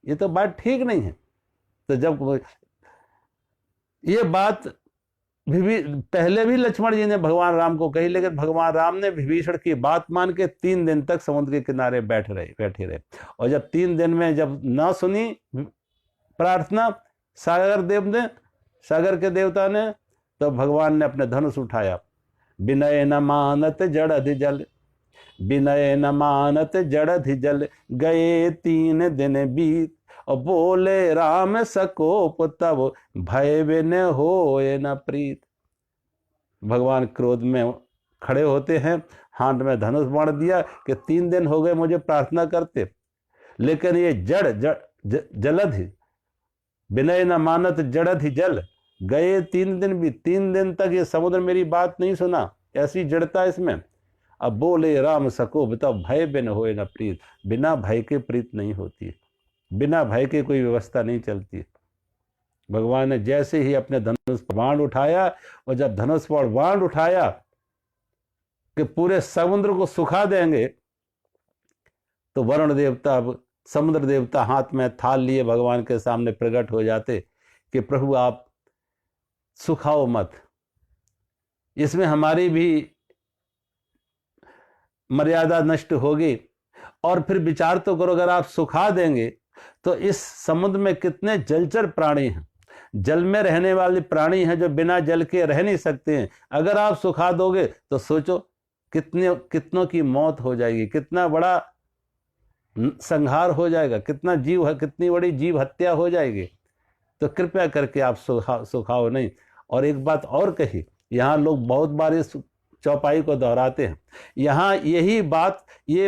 ये तो बात ठीक नहीं है। तो जब ये बात पहले भी लक्ष्मण जी ने भगवान राम को कही, लेकिन भगवान राम ने विभीषण की बात मान के 3 दिन तक समुद्र के किनारे बैठे रहे। और जब 3 दिन में जब ना सुनी प्रार्थना सागर के देवता ने, तो भगवान ने अपने धनुष उठाया। विनय न मानत जड़धि जल, विनय न मानत जड़धि जल, गए 3 दिन बीत, और बोले राम सकोप तब, भय बिन होए न प्रीत। भगवान क्रोध में खड़े होते हैं, हाथ में धनुष बाण दिया कि 3 दिन हो गए मुझे प्रार्थना करते, लेकिन ये जलधि, विनय न मानत जड़धि जल, गए 3 दिन भी, 3 दिन तक ये समुद्र मेरी बात नहीं सुना, ऐसी जड़ता इसमें। अब बोले राम सकोप तब, भय बिन होए न प्रीत। बिना भय के प्रीत नहीं होती है, बिना भय के कोई व्यवस्था नहीं चलती है। भगवान ने जैसे ही अपने धनुष पर बाण उठाया, और जब धनुष पर बाण उठाया कि पूरे समुद्र को सुखा देंगे, तो वरुण देवता, समुद्र देवता हाथ में थाल लिए भगवान के सामने प्रकट हो जाते कि प्रभु आप सुखाओ मत, इसमें हमारी भी मर्यादा नष्ट होगी। और फिर विचार तो करो, अगर आप सुखा देंगे तो इस समुद्र में कितने जलचर प्राणी हैं, जल में रहने वाले प्राणी हैं जो बिना जल के रह नहीं सकते हैं। अगर आप सुखा दोगे तो सोचो कितनों की मौत हो जाएगी, कितना बड़ा संहार हो जाएगा, कितनी बड़ी जीव हत्या हो जाएगी। तो कृपया करके आप सुखाओ नहीं। और एक बात और कही, यहाँ लोग बहुत बार इस चौपाई को दोहराते हैं। यहाँ ये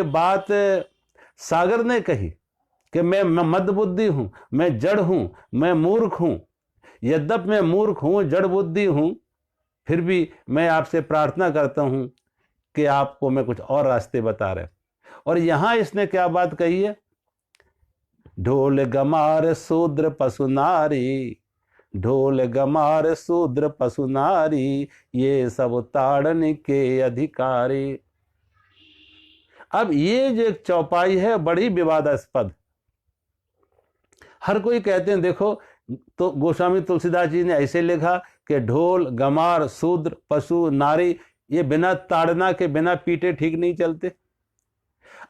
बात सागर ने कही कि मैं मदबुद्धि हूं, मैं जड़ हूं, मैं मूर्ख हूं। यद्यप मैं मूर्ख हूं, जड़ बुद्धि हूं, फिर भी मैं आपसे प्रार्थना करता हूं कि आपको मैं कुछ और रास्ते बता रहे। और यहां इसने क्या बात कही है, ढोल गमार शूद्र पशु नारी, ढोल गमार शूद्र पशु नारी, ये सब ताड़न के अधिकारी। अब ये जो एक चौपाई है बड़ी विवादास्पद, हर कोई कहते हैं, देखो तो गोस्वामी तुलसीदास जी ने ऐसे लिखा कि ढोल गमार शूद्र पशु नारी, ये बिना ताड़ना के, बिना पीटे ठीक नहीं चलते।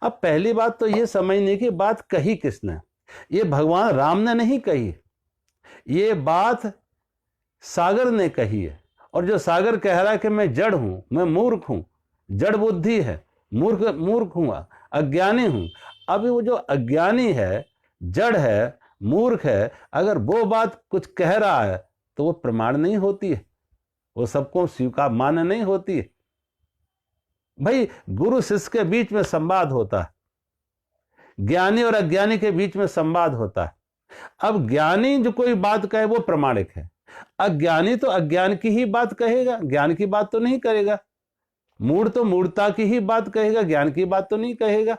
अब पहली बात तो ये समझने की बात कही किसने, ये भगवान राम ने नहीं कही, ये बात सागर ने कही है। और जो सागर कह रहा है कि मैं जड़ हूं, मैं मूर्ख हूं, जड़ बुद्धि है, मूर्ख हूं, अज्ञानी हूं। अब वो जो अज्ञानी है, जड़ है, मूर्ख है, अगर वो बात कुछ कह रहा है तो वो प्रमाण नहीं होती है, वो सबको स्वीकार मान्य नहीं होती है। भाई गुरु शिष्य के बीच में संवाद होता है, ज्ञानी और अज्ञानी के बीच में संवाद होता है। अब ज्ञानी जो कोई बात कहे वो प्रमाणिक है, अज्ञानी तो अज्ञान की ही बात कहेगा, ज्ञान की बात तो नहीं करेगा। मूढ़ तो मूढ़ता की ही बात कहेगा, ज्ञान की बात तो नहीं कहेगा।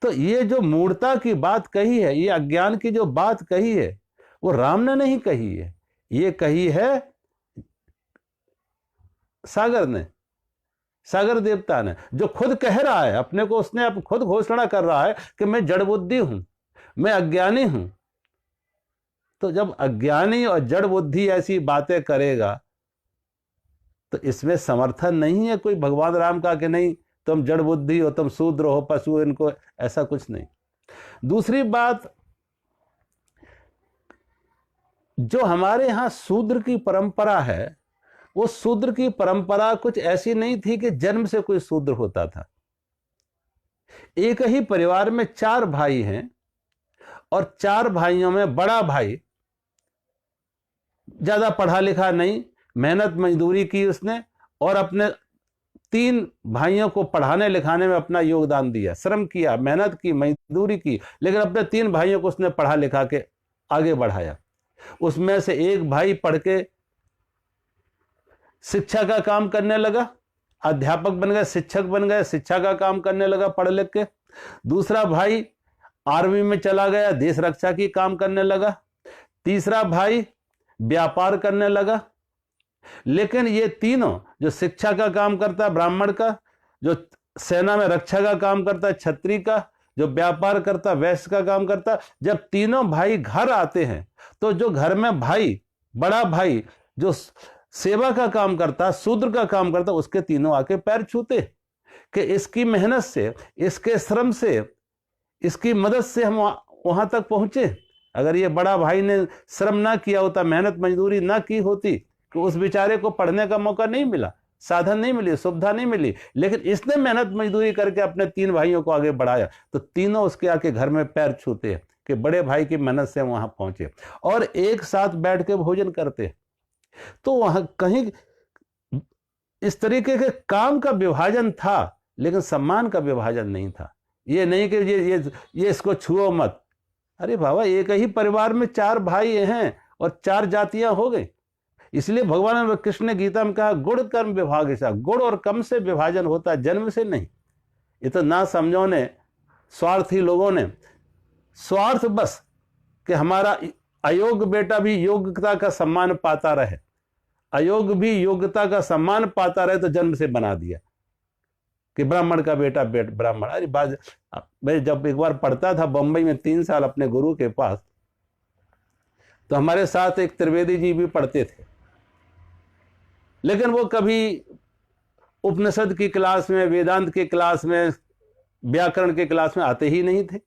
तो ये जो मूढ़ता की बात कही है, ये अज्ञान की जो बात कही है, वो राम ने नहीं कही है, ये कही है सागर ने, सागर देवता ने, जो खुद कह रहा है अपने को, उसने खुद घोषणा कर रहा है कि मैं जड़ बुद्धि हूं, मैं अज्ञानी हूं। तो जब अज्ञानी और जड़ बुद्धि ऐसी बातें करेगा तो इसमें समर्थन नहीं है कोई भगवान राम का कि नहीं तुम जड़ बुद्धि हो, तुम शूद्र हो, पशु, इनको, ऐसा कुछ नहीं। दूसरी बात, जो हमारे यहां शूद्र की परंपरा है, वो शूद्र की परंपरा कुछ ऐसी नहीं थी कि जन्म से कोई शूद्र होता था। एक ही परिवार में 4 भाई हैं और 4 भाइयों में बड़ा भाई ज्यादा पढ़ा लिखा नहीं, मेहनत मजदूरी की उसने और अपने 3 भाइयों को पढ़ाने लिखाने में अपना योगदान दिया, श्रम किया, मेहनत की, मजदूरी की, लेकिन अपने 3 भाइयों को उसने पढ़ा लिखा के आगे बढ़ाया। उसमें से एक भाई पढ़ के शिक्षा का काम करने लगा, अध्यापक बन गए, शिक्षक बन गए, शिक्षा का काम करने लगा पढ़ लिख के। दूसरा भाई आर्मी में चला गया, देश रक्षा की काम करने लगा। तीसरा भाई व्यापार करने लगा। लेकिन ये तीनों, जो शिक्षा का काम करता है ब्राह्मण का, जो सेना में रक्षा का काम करता है क्षत्रिय का, जो व्यापार करता वैश्य का काम करता, जब तीनों भाई घर आते हैं तो जो घर में भाई, बड़ा भाई जो सेवा का काम करता, शूद्र का काम करता, उसके तीनों आके पैर छूते कि इसकी मेहनत से, इसके श्रम से, इसकी मदद से हम वहां तक पहुंचे। अगर ये बड़ा भाई ने श्रम ना किया होता, मेहनत मजदूरी ना की होती, तो उस बेचारे को पढ़ने का मौका नहीं मिला, साधन नहीं मिली, सुविधा नहीं मिली। लेकिन इसने मेहनत मजदूरी करके अपने 3 भाइयों को आगे बढ़ाया, तो तीनों उसके आके घर में पैर छूते हैं कि बड़े भाई की मेहनत से वहां पहुंचे और एक साथ बैठ के भोजन करते। तो वहां कहीं इस तरीके के काम का विभाजन था, लेकिन सम्मान का विभाजन नहीं था। ये नहीं कि ये इसको छुओ मत। अरे बाबा, एक ही परिवार में 4 भाई हैं और 4 जातियां हो गई। इसलिए भगवान कृष्ण ने गीता में कहा, गुण कर्म विभाग ऐसा, गुण और कर्म से विभाजन होता है, जन्म से नहीं। ये तो ना समझो ने, स्वार्थी लोगों ने, स्वार्थ बस कि हमारा अयोग्य बेटा भी योग्यता का सम्मान पाता रहे, अयोग्य भी योग्यता का सम्मान पाता रहे, तो जन्म से बना दिया कि ब्राह्मण का बेटा ब्राह्मण। अरे बात, मैं जब एक बार पढ़ता था बंबई में 3 साल अपने गुरु के पास, तो हमारे साथ एक त्रिवेदी जी भी पढ़ते थे, लेकिन वो कभी उपनिषद की क्लास में, वेदांत की क्लास में, व्याकरण की क्लास में आते ही नहीं थे।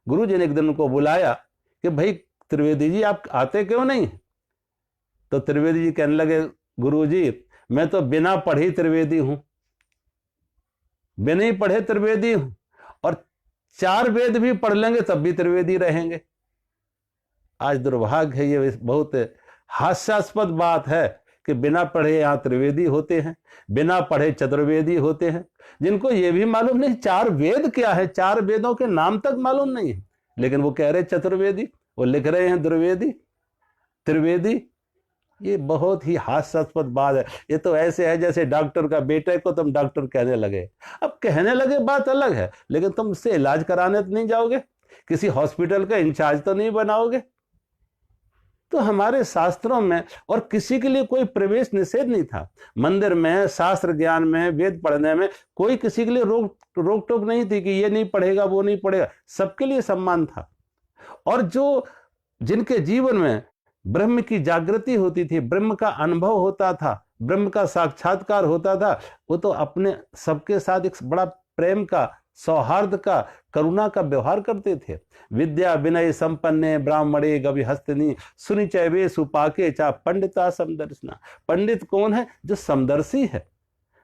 गुरु जी ने एक दिन उनको बुलाया कि भाई त्रिवेदी जी, आप आते क्यों नहीं? तो त्रिवेदी जी कहने लगे, गुरु जी मैं तो बिना पढ़े त्रिवेदी हूं, बिना ही पढ़े त्रिवेदी हूं, और 4 वेद भी पढ़ लेंगे तब भी त्रिवेदी रहेंगे। आज दुर्भाग्य है, ये बहुत हास्यास्पद बात है कि बिना पढ़े यहां त्रिवेदी होते हैं, बिना पढ़े चतुर्वेदी होते हैं, जिनको ये भी मालूम नहीं 4 वेद क्या है, 4 वेदों के नाम तक मालूम नहीं है, लेकिन वो कह रहे चतुर्वेदी, वो लिख रहे हैं द्विवेदी, त्रिवेदी। ये बहुत ही हास्यास्पद बात है। ये तो ऐसे है जैसे डॉक्टर का बेटे को तुम डॉक्टर कहने लगे। अब कहने लगे बात अलग है, लेकिन तुम उससे इलाज कराने तो नहीं जाओगे, किसी हॉस्पिटल का इंचार्ज तो नहीं बनाओगे। तो हमारे शास्त्रों में और किसी के लिए कोई प्रवेश निषेध नहीं था। मंदिर में, शास्त्र ज्ञान में, वेद पढ़ने में कोई किसी के लिए रोक टोक नहीं थी कि ये नहीं पढ़ेगा, वो नहीं पढ़ेगा, सबके लिए सम्मान था। और जो जिनके जीवन में ब्रह्म की जागृति होती थी, ब्रह्म का अनुभव होता था, ब्रह्म का साक्षात्कार होता था, वो तो अपने सबके साथ एक बड़ा प्रेम का, सौहार्द का, करुणा का व्यवहार करते थे। विद्या विनय संपन्ने ब्राह्मणे गवि हस्तनी सुनि चैवे सुपाके चा पंडिता समदर्शना। पंडित कौन है? जो समदर्शी है,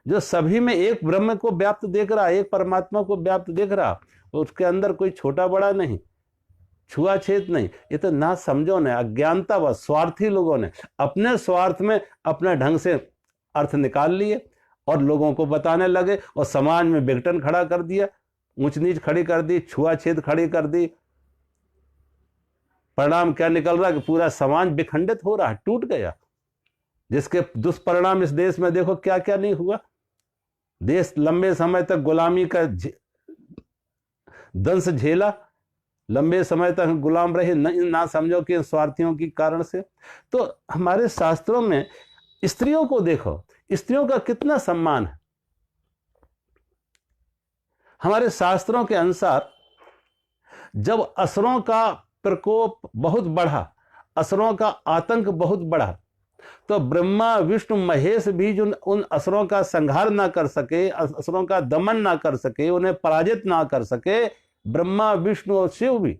जो सभी में एक ब्रह्म को व्याप्त देख रहा, एक परमात्मा को व्याप्त देख रहा, उसके अंदर कोई छोटा बड़ा नहीं, छुआछेत नहीं। ये तो ना समझो ने, अज्ञानता व स्वार्थी लोगों ने अपने स्वार्थ में अपने ढंग से अर्थ निकाल लिए और लोगों को बताने लगे और समाज में विघटन खड़ा कर दिया, ऊंच नीच खड़ी कर दी, छुआछेत खड़ी कर दी। परिणाम क्या निकल रहा है कि पूरा समाज विखंडित हो रहा है, टूट गया, जिसके दुष्परिणाम इस देश में देखो क्या क्या नहीं हुआ। देश लंबे समय तक गुलामी का दंश झेला, लंबे समय तक गुलाम रहे, ना समझो कि स्वार्थियों के कारण से। तो हमारे शास्त्रों में स्त्रियों को देखो, स्त्रियों का कितना सम्मान है। हमारे शास्त्रों के अनुसार जब असुरों का प्रकोप बहुत बढ़ा, असुरों का आतंक बहुत बढ़ा, तो ब्रह्मा विष्णु महेश भी जो उन असुरों का संहार ना कर सके, असुरों का दमन ना कर सके, उन्हें पराजित ना कर सके, ब्रह्मा विष्णु और शिव भी,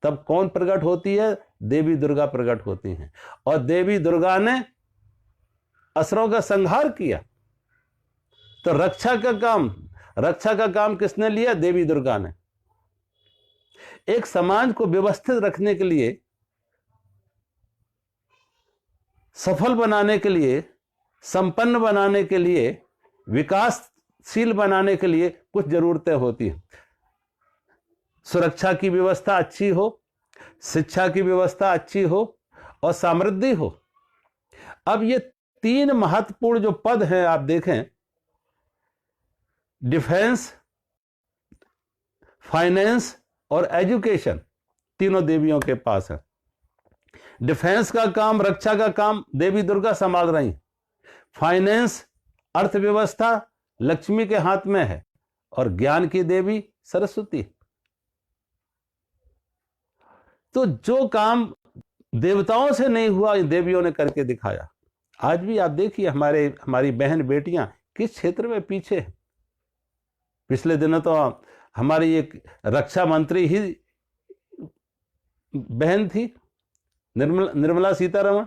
तब कौन प्रकट होती है? देवी दुर्गा प्रकट होती हैं। और देवी दुर्गा ने असुरों का संहार किया। तो रक्षा का काम किसने लिया? देवी दुर्गा ने। एक समाज को व्यवस्थित रखने के लिए, सफल बनाने के लिए, संपन्न बनाने के लिए, विकासशील बनाने के लिए कुछ जरूरतें होती हैं। सुरक्षा की व्यवस्था अच्छी हो, शिक्षा की व्यवस्था अच्छी हो और समृद्धि हो। अब ये तीन महत्वपूर्ण जो पद हैं, आप देखें, डिफेंस, फाइनेंस और एजुकेशन, तीनों देवियों के पास है। डिफेंस का काम, रक्षा का काम देवी दुर्गा संभाल रही। फाइनेंस, अर्थव्यवस्था लक्ष्मी के हाथ में है, और ज्ञान की देवी सरस्वती। तो जो काम देवताओं से नहीं हुआ, देवियों ने करके दिखाया। आज भी आप देखिए हमारी बहन बेटियां किस क्षेत्र में पीछे हैं। पिछले दिनों तो हमारी एक रक्षा मंत्री ही बहन थी, निर्मला सीतारमण,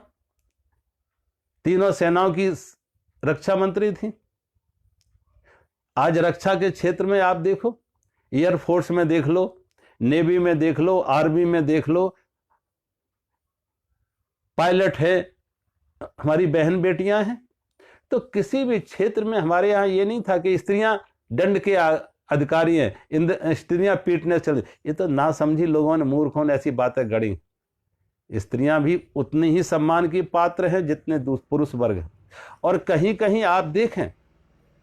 तीनों सेनाओं की रक्षा मंत्री थी। आज रक्षा के क्षेत्र में आप देखो, एयरफोर्स में देख लो, नेवी में देख लो, आर्मी में देख लो, पायलट है, हमारी बहन बेटियां हैं। तो किसी भी क्षेत्र में हमारे यहाँ ये नहीं था कि स्त्रियां दंड के अधिकारी हैं, स्त्रियां पीटने चले। ये तो ना समझी लोगों ने, मूर्खों ने ऐसी बातें गढ़ी। स्त्रियां भी उतनी ही सम्मान की पात्र हैं जितने पुरुष वर्ग हैं। और कहीं कहीं आप देखें,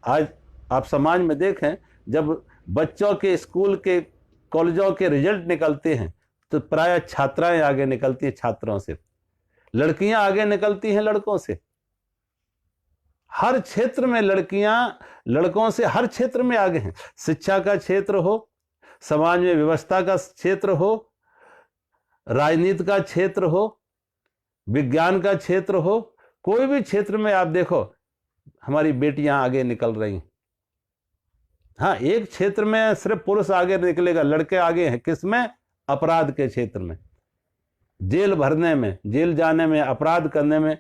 आज आप समाज में देखें, जब बच्चों के स्कूल के कॉलेजों के रिजल्ट निकलते हैं तो प्राय छात्राएं आगे निकलती हैं छात्रों से, लड़कियां आगे निकलती हैं लड़कों से। हर क्षेत्र में लड़कियां लड़कों से हर क्षेत्र में आगे हैं। शिक्षा का क्षेत्र हो, समाज में व्यवस्था का क्षेत्र हो, राजनीति का क्षेत्र हो, विज्ञान का क्षेत्र हो, कोई भी क्षेत्र में आप देखो हमारी बेटियां आगे निकल रही। हाँ, एक क्षेत्र में सिर्फ पुरुष आगे निकलेगा, लड़के आगे हैं। किसमें? अपराध के क्षेत्र में, जेल भरने में, जेल जाने में, अपराध करने में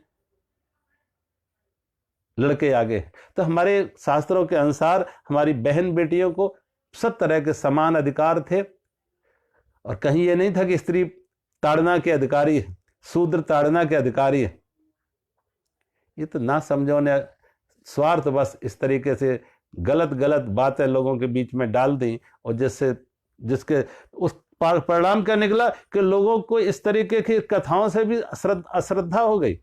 लड़के आगे। तो हमारे शास्त्रों के अनुसार हमारी बहन बेटियों को सब तरह के समान अधिकार थे, और कहीं ये नहीं था कि स्त्री ताड़ना के अधिकारी है, शूद्र ताड़ना के अधिकारी है। ये तो ना समझो ने स्वार्थ बस इस तरीके से गलत गलत बातें लोगों के बीच में डाल दी, और जिसके उस परिणाम क्या निकला कि लोगों को इस तरीके की कथाओं से भी अश्रद्धा हो गई।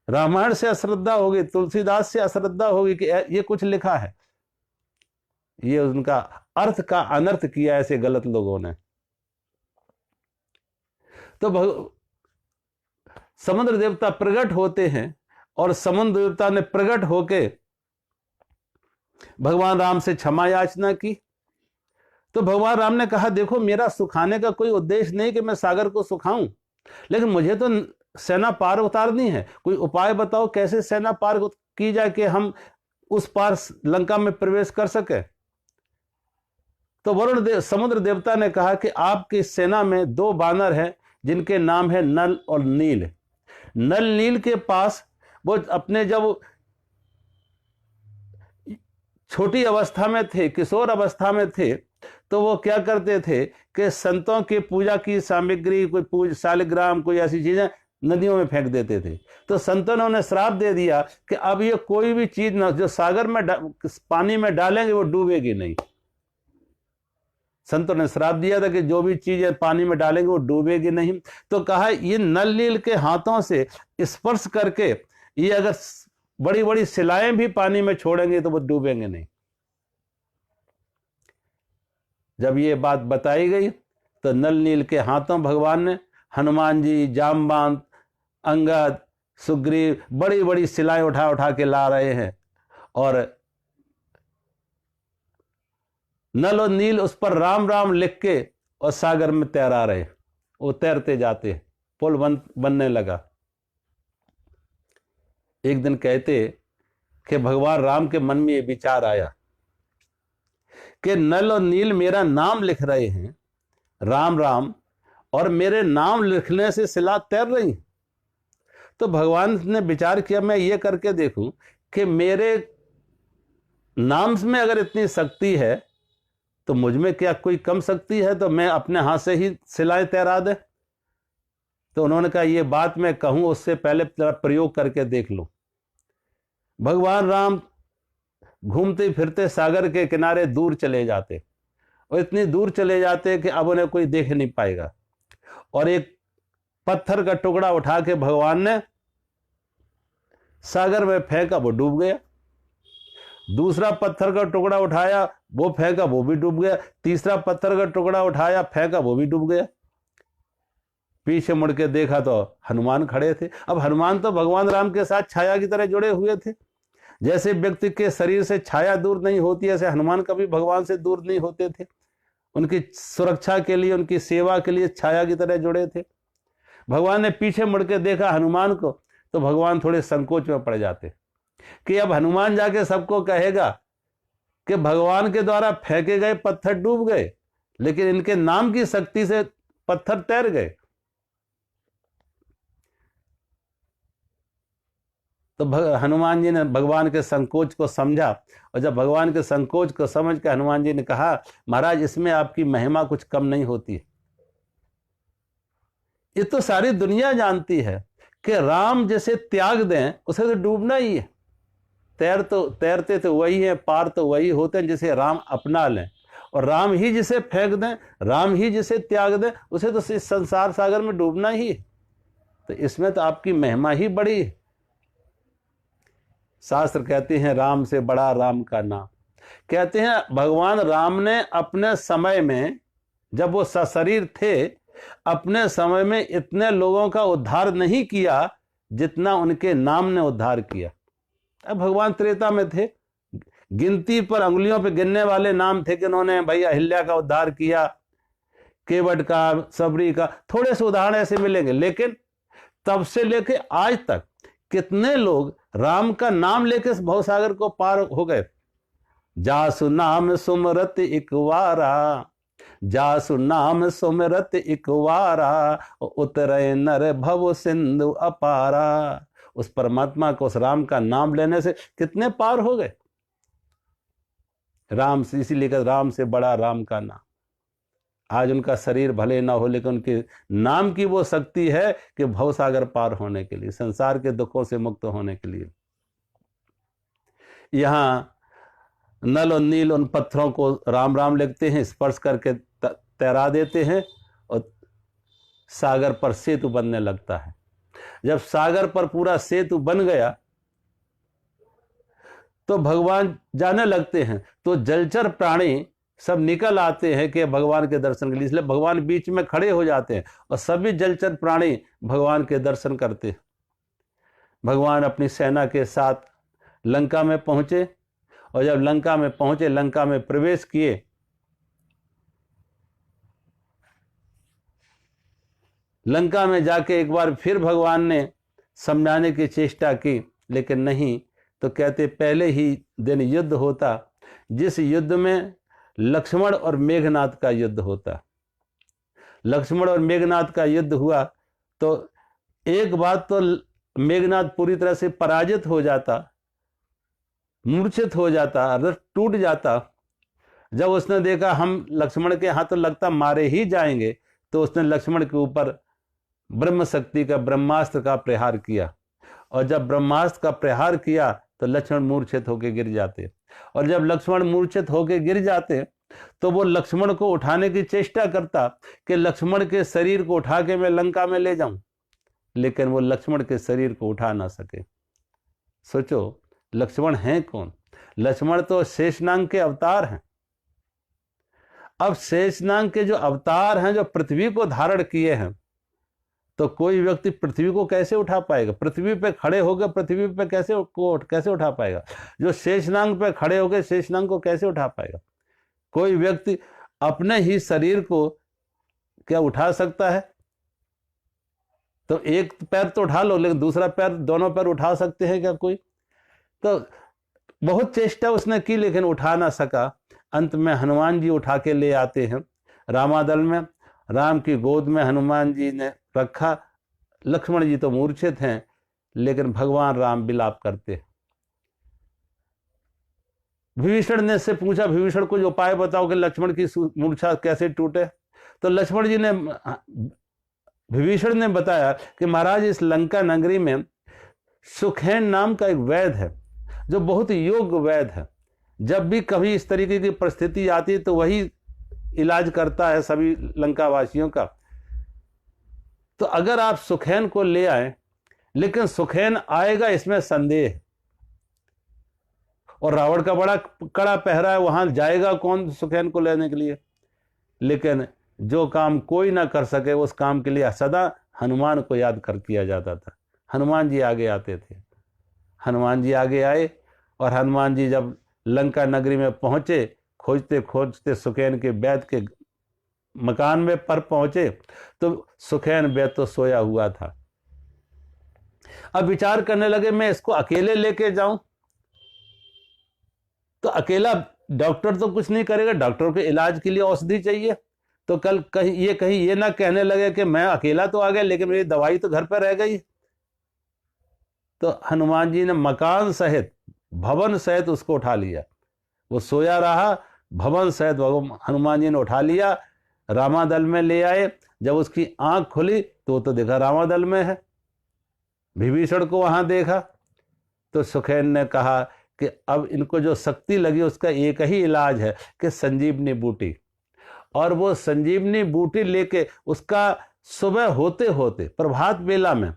रामायण से अश्रद्धा हो गई, तुलसीदास से अश्रद्धा हो गई कि ये कुछ लिखा है। ये उनका अर्थ का अनर्थ किया ऐसे गलत लोगों ने। तो समुद्र देवता प्रकट होते हैं, और समुद्र देवता ने प्रकट होके भगवान राम से क्षमा याचना की। तो भगवान राम ने कहा, देखो मेरा सुखाने का कोई उद्देश्य नहीं कि मैं सागर को सुखाऊं, लेकिन मुझे तो सेना पार उतारनी है। कोई उपाय बताओ कैसे सेना पार की जाए कि हम उस पार लंका में प्रवेश कर सके। तो समुद्र देवता ने कहा कि आपकी सेना में दो बानर हैं जिनके नाम है नल और नील। नल नील के पास वो अपने जब छोटी अवस्था में थे, किशोर अवस्था में थे, तो वो क्या करते थे कि संतों के पूजा की सामग्री, कोई शालिग्राम, कोई ऐसी चीजें नदियों में फेंक देते थे। तो संतों ने उन्हें श्राप दे दिया कि अब ये कोई भी चीज जो सागर में पानी में डालेंगे वो डूबेगी नहीं। संतों ने श्राप दिया था कि जो भी चीजें पानी में डालेंगे वो डूबेगी नहीं। तो कहा ये नल नील के हाथों से स्पर्श करके ये अगर बड़ी बड़ी शिलाएं भी पानी में छोड़ेंगे तो वो डूबेंगे नहीं। जब ये बात बताई गई तो नल नील के हाथों भगवान ने हनुमान जी, जामवंत, अंगद, सुग्रीव बड़ी बड़ी शिलाएं उठा उठा के ला रहे हैं और नल और नील उस पर राम राम लिख के और सागर में तैरा रहे। वो तैरते जाते, पुल बनने लगा। एक दिन कहते कि भगवान राम के मन में ये विचार आया कि नल और नील मेरा नाम लिख रहे हैं राम राम, और मेरे नाम लिखने से शिला तैर रही। तो भगवान ने विचार किया मैं ये करके देखूं कि मेरे नाम में अगर इतनी शक्ति है तो मुझ में क्या कोई कम शक्ति है, तो मैं अपने हाथ से ही शिलाएं तैरा दे। तो उन्होंने कहा ये बात मैं कहूं उससे पहले प्रयोग करके देख लो। भगवान राम घूमते फिरते सागर के किनारे दूर चले जाते और इतनी दूर चले जाते कि अब उन्हें कोई देख नहीं पाएगा, और एक पत्थर का टुकड़ा उठा के भगवान ने सागर में फेंका, वो डूब गया। दूसरा पत्थर का टुकड़ा उठाया, वो फेंका, वो भी डूब गया। तीसरा पत्थर का टुकड़ा उठाया, फेंका, वो भी डूब गया। पीछे मुड़ के देखा तो हनुमान खड़े थे। अब हनुमान तो भगवान राम के साथ छाया की तरह जुड़े हुए थे। जैसे व्यक्ति के शरीर से छाया दूर नहीं होती, ऐसे हनुमान कभी भगवान से दूर नहीं होते थे। उनकी सुरक्षा के लिए, उनकी सेवा के लिए छाया की तरह जुड़े थे। भगवान ने पीछे मुड़ के देखा हनुमान को तो भगवान थोड़े संकोच में पड़ जाते कि अब हनुमान जाके सबको कहेगा कि भगवान के द्वारा फेंके गए पत्थर डूब गए, लेकिन इनके नाम की शक्ति से पत्थर तैर गए। तो हनुमान जी ने भगवान के संकोच को समझा, और जब भगवान के संकोच को समझ के हनुमान जी ने कहा महाराज इसमें आपकी महिमा कुछ कम नहीं होती। ये तो सारी दुनिया जानती है कि राम जैसे त्याग दें उसे तो डूबना ही है। तैरते तो वही है, पार तो वही होते हैं जिसे राम अपना लें, और राम ही जिसे फेंक दें, राम ही जिसे त्याग दें उसे तो इस संसार सागर में डूबना ही है। तो इसमें तो आपकी महिमा ही बड़ी है। शास्त्र कहते हैं राम से बड़ा राम का नाम। कहते हैं भगवान राम ने अपने समय में, जब वो सशरीर थे, अपने समय में इतने लोगों का उद्धार नहीं किया जितना उनके नाम ने उद्धार किया। अब भगवान त्रेता में थे, गिनती पर अंगुलियों पे गिनने वाले नाम थे कि उन्होंने भाई अहिल्या का उद्धार किया, केवट का, सबरी का, थोड़े से उदाहरण ऐसे मिलेंगे। लेकिन तब से लेके आज तक कितने लोग राम का नाम लेके भवसागर को पार हो गए। जासु नाम सुमरत इकवारा, जासु नाम सुमरत इकवारा, उतरे नर भव सिंधु अपारा। उस परमात्मा को, उस राम का नाम लेने से कितने पार हो गए। राम से, इसीलिए कहते राम से बड़ा राम का नाम। आज उनका शरीर भले ना हो, लेकिन उनके नाम की वो शक्ति है कि भवसागर पार होने के लिए, संसार के दुखों से मुक्त होने के लिए। यहां नल और नील उन पत्थरों को राम राम लिखते हैं, स्पर्श करके तैरा देते हैं और सागर पर सेतु बनने लगता है। जब सागर पर पूरा सेतु बन गया तो भगवान जाने लगते हैं, तो जलचर प्राणी सब निकल आते हैं कि भगवान के दर्शन के लिए। इसलिए भगवान बीच में खड़े हो जाते हैं और सभी जलचर प्राणी भगवान के दर्शन करते हैं। भगवान अपनी सेना के साथ लंका में पहुंचे, और जब लंका में पहुंचे, लंका में प्रवेश किए, लंका में जाके एक बार फिर भगवान ने समझाने की चेष्टा की, लेकिन नहीं। तो कहते पहले ही दिन युद्ध होता, जिस युद्ध में लक्ष्मण और मेघनाथ का युद्ध होता। लक्ष्मण और मेघनाथ का युद्ध हुआ तो एक बात तो मेघनाथ पूरी तरह से पराजित हो जाता, मूर्छित हो जाता, रथ टूट जाता। जब उसने देखा हम लक्ष्मण के हाथ तो लगता मारे ही जाएंगे, तो उसने लक्ष्मण के ऊपर ब्रह्म शक्ति का, ब्रह्मास्त्र का प्रहार किया, और जब ब्रह्मास्त्र का प्रहार किया तो लक्ष्मण मूर्छित होकर गिर जाते। और जब लक्ष्मण मूर्छित होकर गिर जाते तो वो लक्ष्मण को उठाने की चेष्टा करता कि लक्ष्मण के शरीर को उठा के मैं लंका में ले जाऊं, लेकिन वो लक्ष्मण के शरीर को उठा ना सके। सोचो लक्ष्मण हैं कौन? लक्ष्मण तो शेषनाग के अवतार हैं। अब शेषनाग के जो अवतार हैं, जो पृथ्वी को धारण किए हैं, तो कोई व्यक्ति पृथ्वी को कैसे उठा पाएगा? पृथ्वी पे खड़े होकर पृथ्वी पे कैसे उठा पाएगा? जो शेषनाग पे खड़े होकर शेषनाग को कैसे उठा पाएगा? कोई व्यक्ति अपने ही शरीर को क्या उठा सकता है? तो एक पैर तो उठा लो, लेकिन दूसरा पैर, दोनों पैर उठा सकते हैं क्या कोई? तो बहुत चेष्टा उसने की, लेकिन उठा ना सका। अंत में हनुमान जी उठा के ले आते हैं रामादल में। राम की गोद में हनुमान जी ने रखा। लक्ष्मण जी तो मूर्छित हैं, लेकिन भगवान राम विलाप करते हैं। विभीषण ने से पूछा, विभीषण कुछ उपाय बताओ कि लक्ष्मण की मूर्छा कैसे टूटे। तो लक्ष्मण जी ने, विभीषण ने बताया कि महाराज इस लंका नगरी में सुखैन नाम का एक वैद्य है, जो बहुत योग्य वैद्य है। जब भी कभी इस तरीके की परिस्थिति आती है तो वही इलाज करता है सभी लंका वासियों का। तो अगर आप सुखैन को ले आए, लेकिन सुखैन आएगा इसमें संदेह है, और रावण का बड़ा कड़ा पहरा है, वहां जाएगा कौन सुखैन को लेने के लिए? लेकिन जो काम कोई ना कर सके, उस काम के लिए सदा हनुमान को याद कर किया जाता था। हनुमान जी आगे आते थे। हनुमान जी आगे आए, और हनुमान जी जब लंका नगरी में पहुंचे, खोजते खोजते सुखैन के वैद्य के मकान में पर पहुंचे, तो सुखैन वैद्य तो सोया हुआ था। अब विचार करने लगे, मैं इसको अकेले लेके जाऊं तो अकेला डॉक्टर तो कुछ नहीं करेगा, डॉक्टर के इलाज के लिए औषधि चाहिए। तो कल कहीं ये ना कहने लगे कि मैं अकेला तो आ गया, लेकिन मेरी दवाई तो घर पर रह गई। तो हनुमान जी ने मकान सहित, भवन सहित उसको उठा लिया। वो सोया रहा, भवन सहित हनुमान जी ने उठा लिया, रामादल में ले आए। जब उसकी आंख खुली तो देखा रामादल में है। विभीषण को वहां देखा तो सुखैन ने कहा कि अब इनको जो शक्ति लगी उसका एक ही इलाज है कि संजीवनी बूटी। और वो संजीवनी बूटी लेके उसका सुबह होते होते, प्रभात बेला में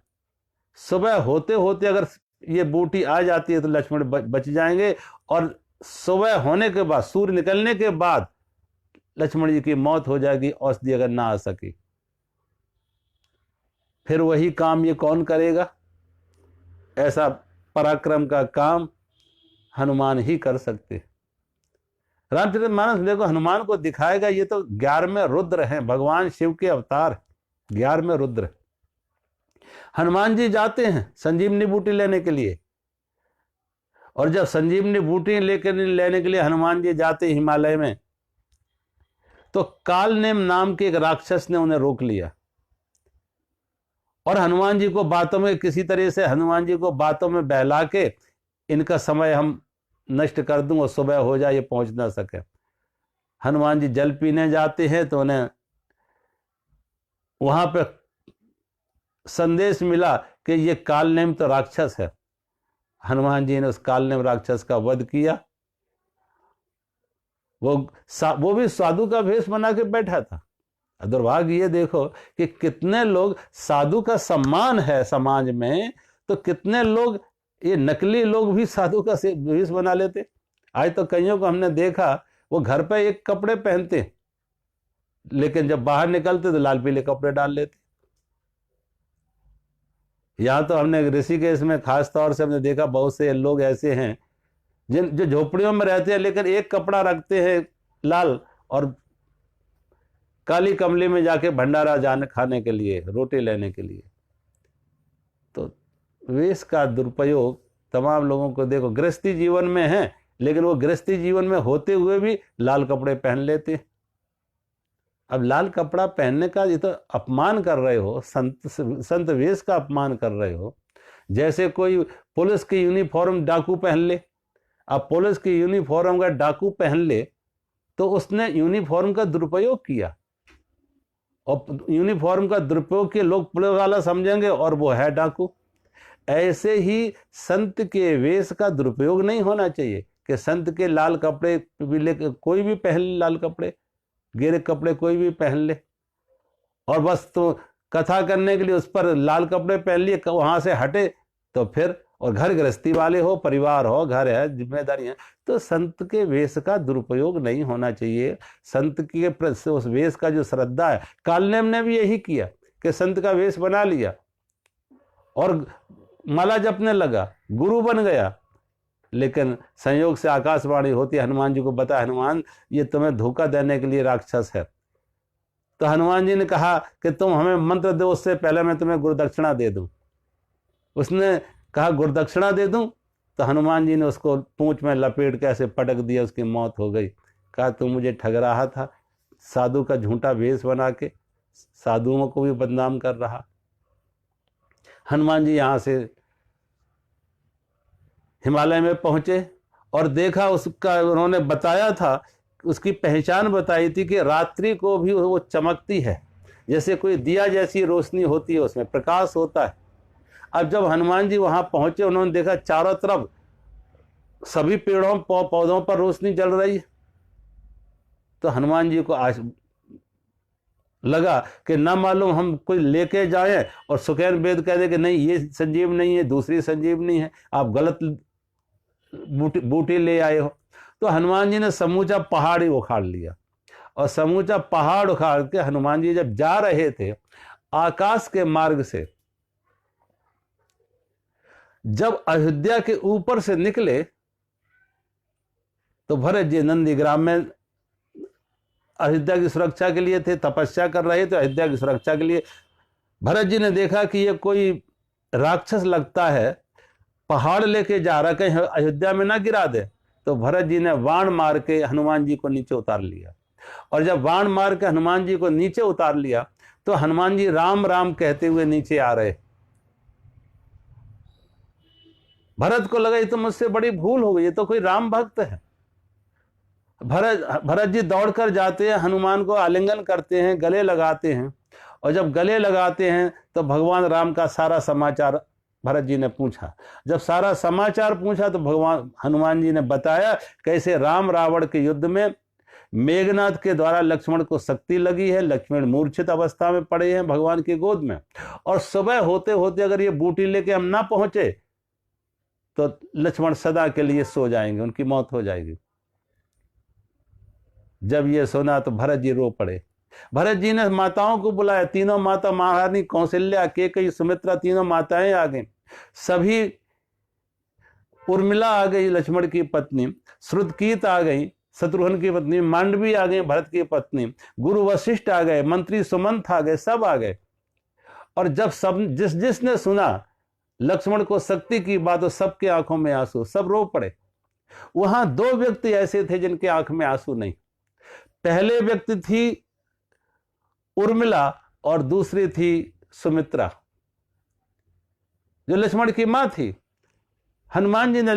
सुबह होते होते अगर ये बूटी आ जाती है तो लक्ष्मण बच जाएंगे, और सुबह होने के बाद, सूर्य निकलने के बाद लक्ष्मण जी की मौत हो जाएगी, औषधि अगर ना आ सकी। फिर वही काम ये कौन करेगा? ऐसा पराक्रम का काम हनुमान ही कर सकते। रामचरितमानस देखो, हनुमान को दिखाएगा, ये तो 11वें रुद्र हैं, भगवान शिव के अवतार, 11वें रुद्र। हनुमान जी जाते हैं संजीवनी बूटी लेने के लिए, और जब संजीवनी बूटी लेने के लिए हनुमान जी जाते हिमालय में, तो कालनेम नाम के एक राक्षस ने उन्हें रोक लिया, और हनुमान जी को बातों में, किसी तरह से हनुमान जी को बातों में बहला के इनका समय हम नष्ट कर दूं और सुबह हो जाए, ये पहुंच ना सके। हनुमान जी जल पीने जाते हैं तो उन्हें वहां पे संदेश मिला कि ये कालनेम तो राक्षस है। हनुमान जी ने उस कालनेम राक्षस का वध किया। वो भी साधु का भेष बना के बैठा था। दुर्भाग्य ये देखो कि कितने लोग, साधु का सम्मान है समाज में, तो कितने लोग, ये नकली लोग भी साधु का भेष बना लेते। आज तो कईयों को हमने देखा, वो घर पे एक कपड़े पहनते, लेकिन जब बाहर निकलते तो लाल पीले कपड़े डाल लेते। यहां तो हमने ऋषिकेश में खास तौर से हमने देखा, बहुत से लोग ऐसे हैं जो झोपड़ियों में रहते हैं, लेकिन एक कपड़ा रखते हैं लाल, और काली कमली में जाके भंडारा जाने खाने के लिए, रोटी लेने के लिए। तो वेश का दुरुपयोग तमाम लोगों को देखो, गृहस्थी जीवन में है, लेकिन वो गृहस्थी जीवन में होते हुए भी लाल कपड़े पहन लेते। अब लाल कपड़ा पहनने का ये तो अपमान कर रहे हो, संत वेश का अपमान कर रहे हो। जैसे कोई पुलिस की यूनिफॉर्म डाकू पहन ले। अब पुलिस की यूनिफॉर्म का डाकू पहन ले तो उसने यूनिफॉर्म का दुरुपयोग किया, और यूनिफॉर्म का दुरुपयोग किया, लोग पुलिस वाला समझेंगे और वो है डाकू। ऐसे ही संत के वेश का दुरुपयोग नहीं होना चाहिए। कि संत के लाल कपड़े भी ले, कोई भी पहन ले, लाल कपड़े, गेरे कपड़े कोई भी पहन ले, और बस तो कथा करने के लिए उस पर लाल कपड़े पहन लिए, वहां से हटे तो फिर, और घर गृहस्थी वाले हो, परिवार हो, घर है, जिम्मेदारी है, तो संत के वेश का दुरुपयोग नहीं होना चाहिए। संत के उस वेश का जो श्रद्धा है, कालनेम ने भी यही किया कि संत का वेश बना लिया और माला जपने लगा, गुरु बन गया। लेकिन संयोग से आकाशवाणी होती, हनुमान जी को बता, हनुमान ये तुम्हें धोखा देने के लिए राक्षस है। तो हनुमान जी ने कहा कि तुम हमें मंत्र दो, उससे पहले मैं तुम्हें गुरुदक्षिणा दे दूं। उसने कहा गुरुदक्षिणा दे दूं, तो हनुमान जी ने उसको पूंछ में लपेट के ऐसे पटक दिया, उसकी मौत हो गई। कहा तू मुझे ठग रहा था, साधु का झूठा वेश बना के साधुओं को भी बदनाम कर रहा। हनुमान जी यहाँ से हिमालय में पहुंचे और देखा, उसका उन्होंने बताया था, उसकी पहचान बताई थी कि रात्रि को भी वो चमकती है, जैसे कोई दिया जैसी रोशनी होती है, उसमें प्रकाश होता है। अब जब हनुमान जी वहां पहुंचे, उन्होंने देखा चारों तरफ सभी पेड़ों पौधों पर रोशनी जल रही है। तो हनुमान जी को लगा कि ना मालूम हम कोई लेके जाएं और सुखैन वेद कह दे कि नहीं ये संजीव नहीं है, दूसरी संजीवनी है, आप गलत बूटी ले आए हो। तो हनुमान जी ने समूचा पहाड़ ही उखाड़ लिया, और समूचा पहाड़ उखाड़ के हनुमान जी जब जा रहे थे आकाश के मार्ग से, जब अयोध्या के ऊपर से निकले तो भरत जी नंदीग्राम में अयोध्या की सुरक्षा के लिए थे, तपस्या कर रहे थे अयोध्या की सुरक्षा के लिए। भरत जी ने देखा कि ये कोई राक्षस लगता है, पहाड़ लेके जा रहा, कहीं अयोध्या में ना गिरा दे। तो भरत जी ने बाण मार के हनुमान जी को नीचे उतार लिया, और जब बाण मार के हनुमान जी को नीचे उतार लिया तो हनुमान जी राम राम कहते हुए नीचे आ रहे। भरत को लगा ये तो मुझसे बड़ी भूल हो गई, ये तो कोई राम भक्त है। भरत जी दौड़कर जाते हैं, हनुमान को आलिंगन करते हैं, गले लगाते हैं, और जब गले लगाते हैं तो भगवान राम का सारा समाचार भरत जी ने पूछा। जब सारा समाचार पूछा तो भगवान हनुमान जी ने बताया कैसे राम रावण के युद्ध में मेघनाथ के द्वारा लक्ष्मण को शक्ति लगी है, लक्ष्मण मूर्छित अवस्था में पड़े हैं भगवान की गोद में, और सुबह होते होते अगर ये बूटी लेके हम ना पहुंचे तो लक्ष्मण सदा के लिए सो जाएंगे, उनकी मौत हो जाएगी। जब ये सुना तो भरत जी रो पड़े। भरत जी ने माताओं को बुलाया, तीनों माता महारानी कौशल्या, केकई, सुमित्रा, तीनों माताएं आ गई। सभी, उर्मिला आ गई लक्ष्मण की पत्नी, श्रुतकीत आ गई शत्रुघ्न की पत्नी, मांडवी आ गई भरत की पत्नी, गुरु वशिष्ठ आ गए, मंत्री सुमंत आ गए, सब आ गए। और जब सब जिसने सुना लक्ष्मण को शक्ति की बात, तो सबके आंखों में आंसू, सब रो पड़े। वहां दो व्यक्ति ऐसे थे जिनके आंख में आंसू नहीं। पहले व्यक्ति थी उर्मिला और दूसरी थी सुमित्रा, जो लक्ष्मण की मां थी। हनुमान जी ने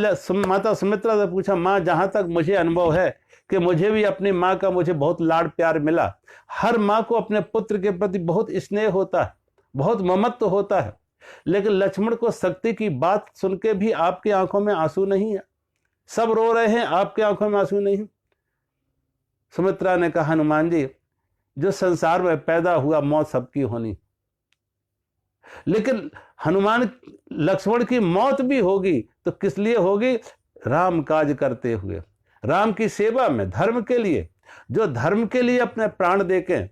माता सुमित्रा से पूछा, मां जहां तक मुझे अनुभव है कि मुझे भी अपनी मां का मुझे बहुत लाड प्यार मिला। हर मां को अपने पुत्र के प्रति बहुत स्नेह होता है, बहुत ममत्व होता है, लेकिन लक्ष्मण को शक्ति की बात सुन के भी आपकी आंखों में आंसू नहीं है, सब रो रहे हैं, आपकी आंखों में आंसू नहीं। सुमित्रा ने कहा, हनुमान जी जो संसार में पैदा हुआ मौत सबकी होनी, लेकिन हनुमान लक्ष्मण की मौत भी होगी तो किस लिए होगी? राम काज करते हुए, राम की सेवा में, धर्म के लिए। जो धर्म के लिए अपने प्राण देके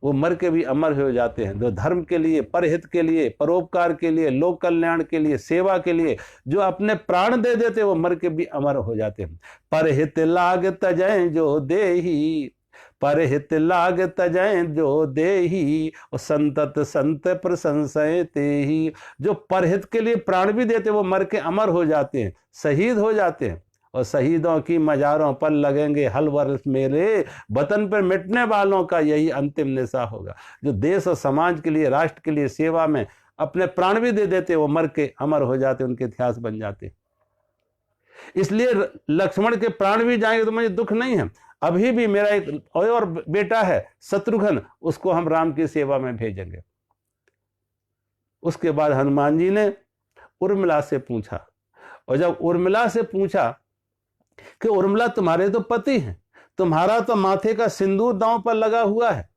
वो मर के भी अमर हो जाते हैं। जो धर्म के लिए, परहित के लिए, परोपकार के लिए, लोक कल्याण के लिए, सेवा के लिए जो अपने प्राण दे देते वो मर के भी अमर हो जाते हैं। परहित लाग तजय जो देही, परहित लाग तजय जो देही, और संतत संत प्रशंसय तेही। जो परहित के लिए प्राण भी देते वो मर के अमर हो जाते हैं, शहीद हो जाते हैं। और शहीदों की मजारों पर लगेंगे हल वर्ष मेरे, वतन पर मिटने वालों का यही अंतिम निशा होगा। जो देश और समाज के लिए, राष्ट्र के लिए सेवा में अपने प्राण भी दे देते वो मर के अमर हो जाते, उनके इतिहास बन जाते। इसलिए लक्ष्मण के प्राण भी जाएंगे तो मुझे दुख नहीं है। अभी भी मेरा एक और बेटा है शत्रुघ्न, उसको हम राम की सेवा में भेजेंगे। उसके बाद हनुमान जी ने उर्मिला से पूछा, और जब उर्मिला से पूछा कि उर्मिला तुम्हारे तो पति हैं, तुम्हारा तो माथे का सिंदूर दांव पर लगा हुआ है,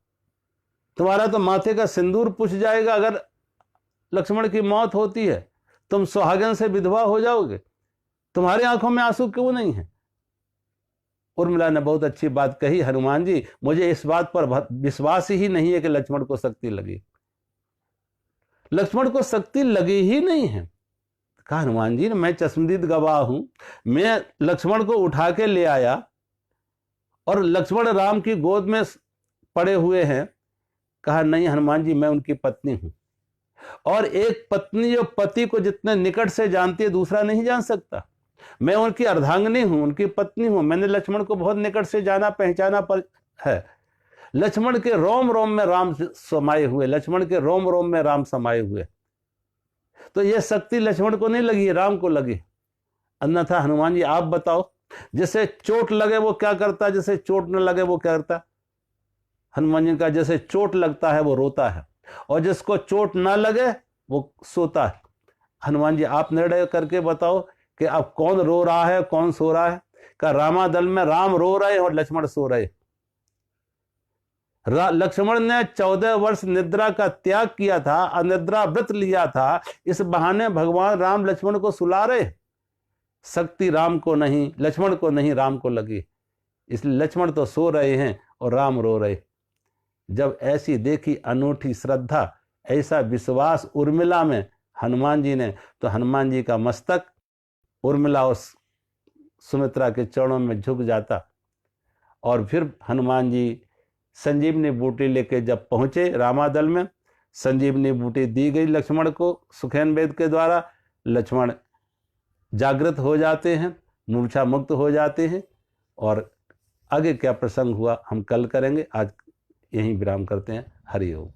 तुम्हारा तो माथे का सिंदूर पुछ जाएगा अगर लक्ष्मण की मौत होती है, तुम सुहागन से विधवा हो जाओगे, तुम्हारी आंखों में आंसू क्यों नहीं है? उर्मिला ने बहुत अच्छी बात कही, हनुमान जी मुझे इस बात पर विश्वास ही नहीं है कि लक्ष्मण को शक्ति लगी। लक्ष्मण को शक्ति लगी ही नहीं है। कहा हनुमान जी मैं चश्मदीद गवाह हूं, मैं लक्ष्मण को उठा के ले आया और लक्ष्मण राम की गोद में पड़े हुए हैं। कहा नहीं हनुमान जी मैं उनकी पत्नी हूं, और एक पत्नी जो पति को जितने निकट से जानती है दूसरा नहीं जान सकता। मैं उनकी अर्धांगिनी हूं, उनकी पत्नी हूं, मैंने लक्ष्मण को बहुत निकट से जाना पहचाना पर है। लक्ष्मण के रोम रोम में राम समाये हुए, लक्ष्मण के रोम रोम में राम समाये हुए। तो यह शक्ति लक्ष्मण को नहीं लगी, राम को लगी। अन्यथा हनुमान जी आप बताओ, जैसे चोट लगे वो क्या करता, जैसे चोट न लगे वो क्या करता? हनुमान जी का जैसे चोट लगता है वो रोता है, और जिसको चोट ना लगे वो सोता है। हनुमान जी आप निर्णय करके बताओ कि अब कौन रो रहा है कौन सो रहा है? का रामादल में राम रो रहे और लक्ष्मण सो रहे। लक्ष्मण ने 14 वर्ष निद्रा का त्याग किया था, अनिद्रा व्रत लिया था, इस बहाने भगवान राम लक्ष्मण को सुला रहे। शक्ति राम को नहीं, लक्ष्मण को नहीं, राम को लगी। इसलिए लक्ष्मण तो सो रहे हैं और राम रो रहे। जब ऐसी देखी अनूठी श्रद्धा, ऐसा विश्वास उर्मिला में हनुमान जी ने, तो हनुमान जी का मस्तक उर्मिला और सुमित्रा के चरणों में झुक जाता। और फिर हनुमान जी संजीवनी बूटी लेके जब पहुंचे रामादल में, संजीवनी बूटी दी गई लक्ष्मण को सुखेन वेद के द्वारा। लक्ष्मण जागृत हो जाते हैं, मूर्छा मुक्त हो जाते हैं। और आगे क्या प्रसंग हुआ हम कल करेंगे। आज यहीं विराम करते हैं। हरि ओम।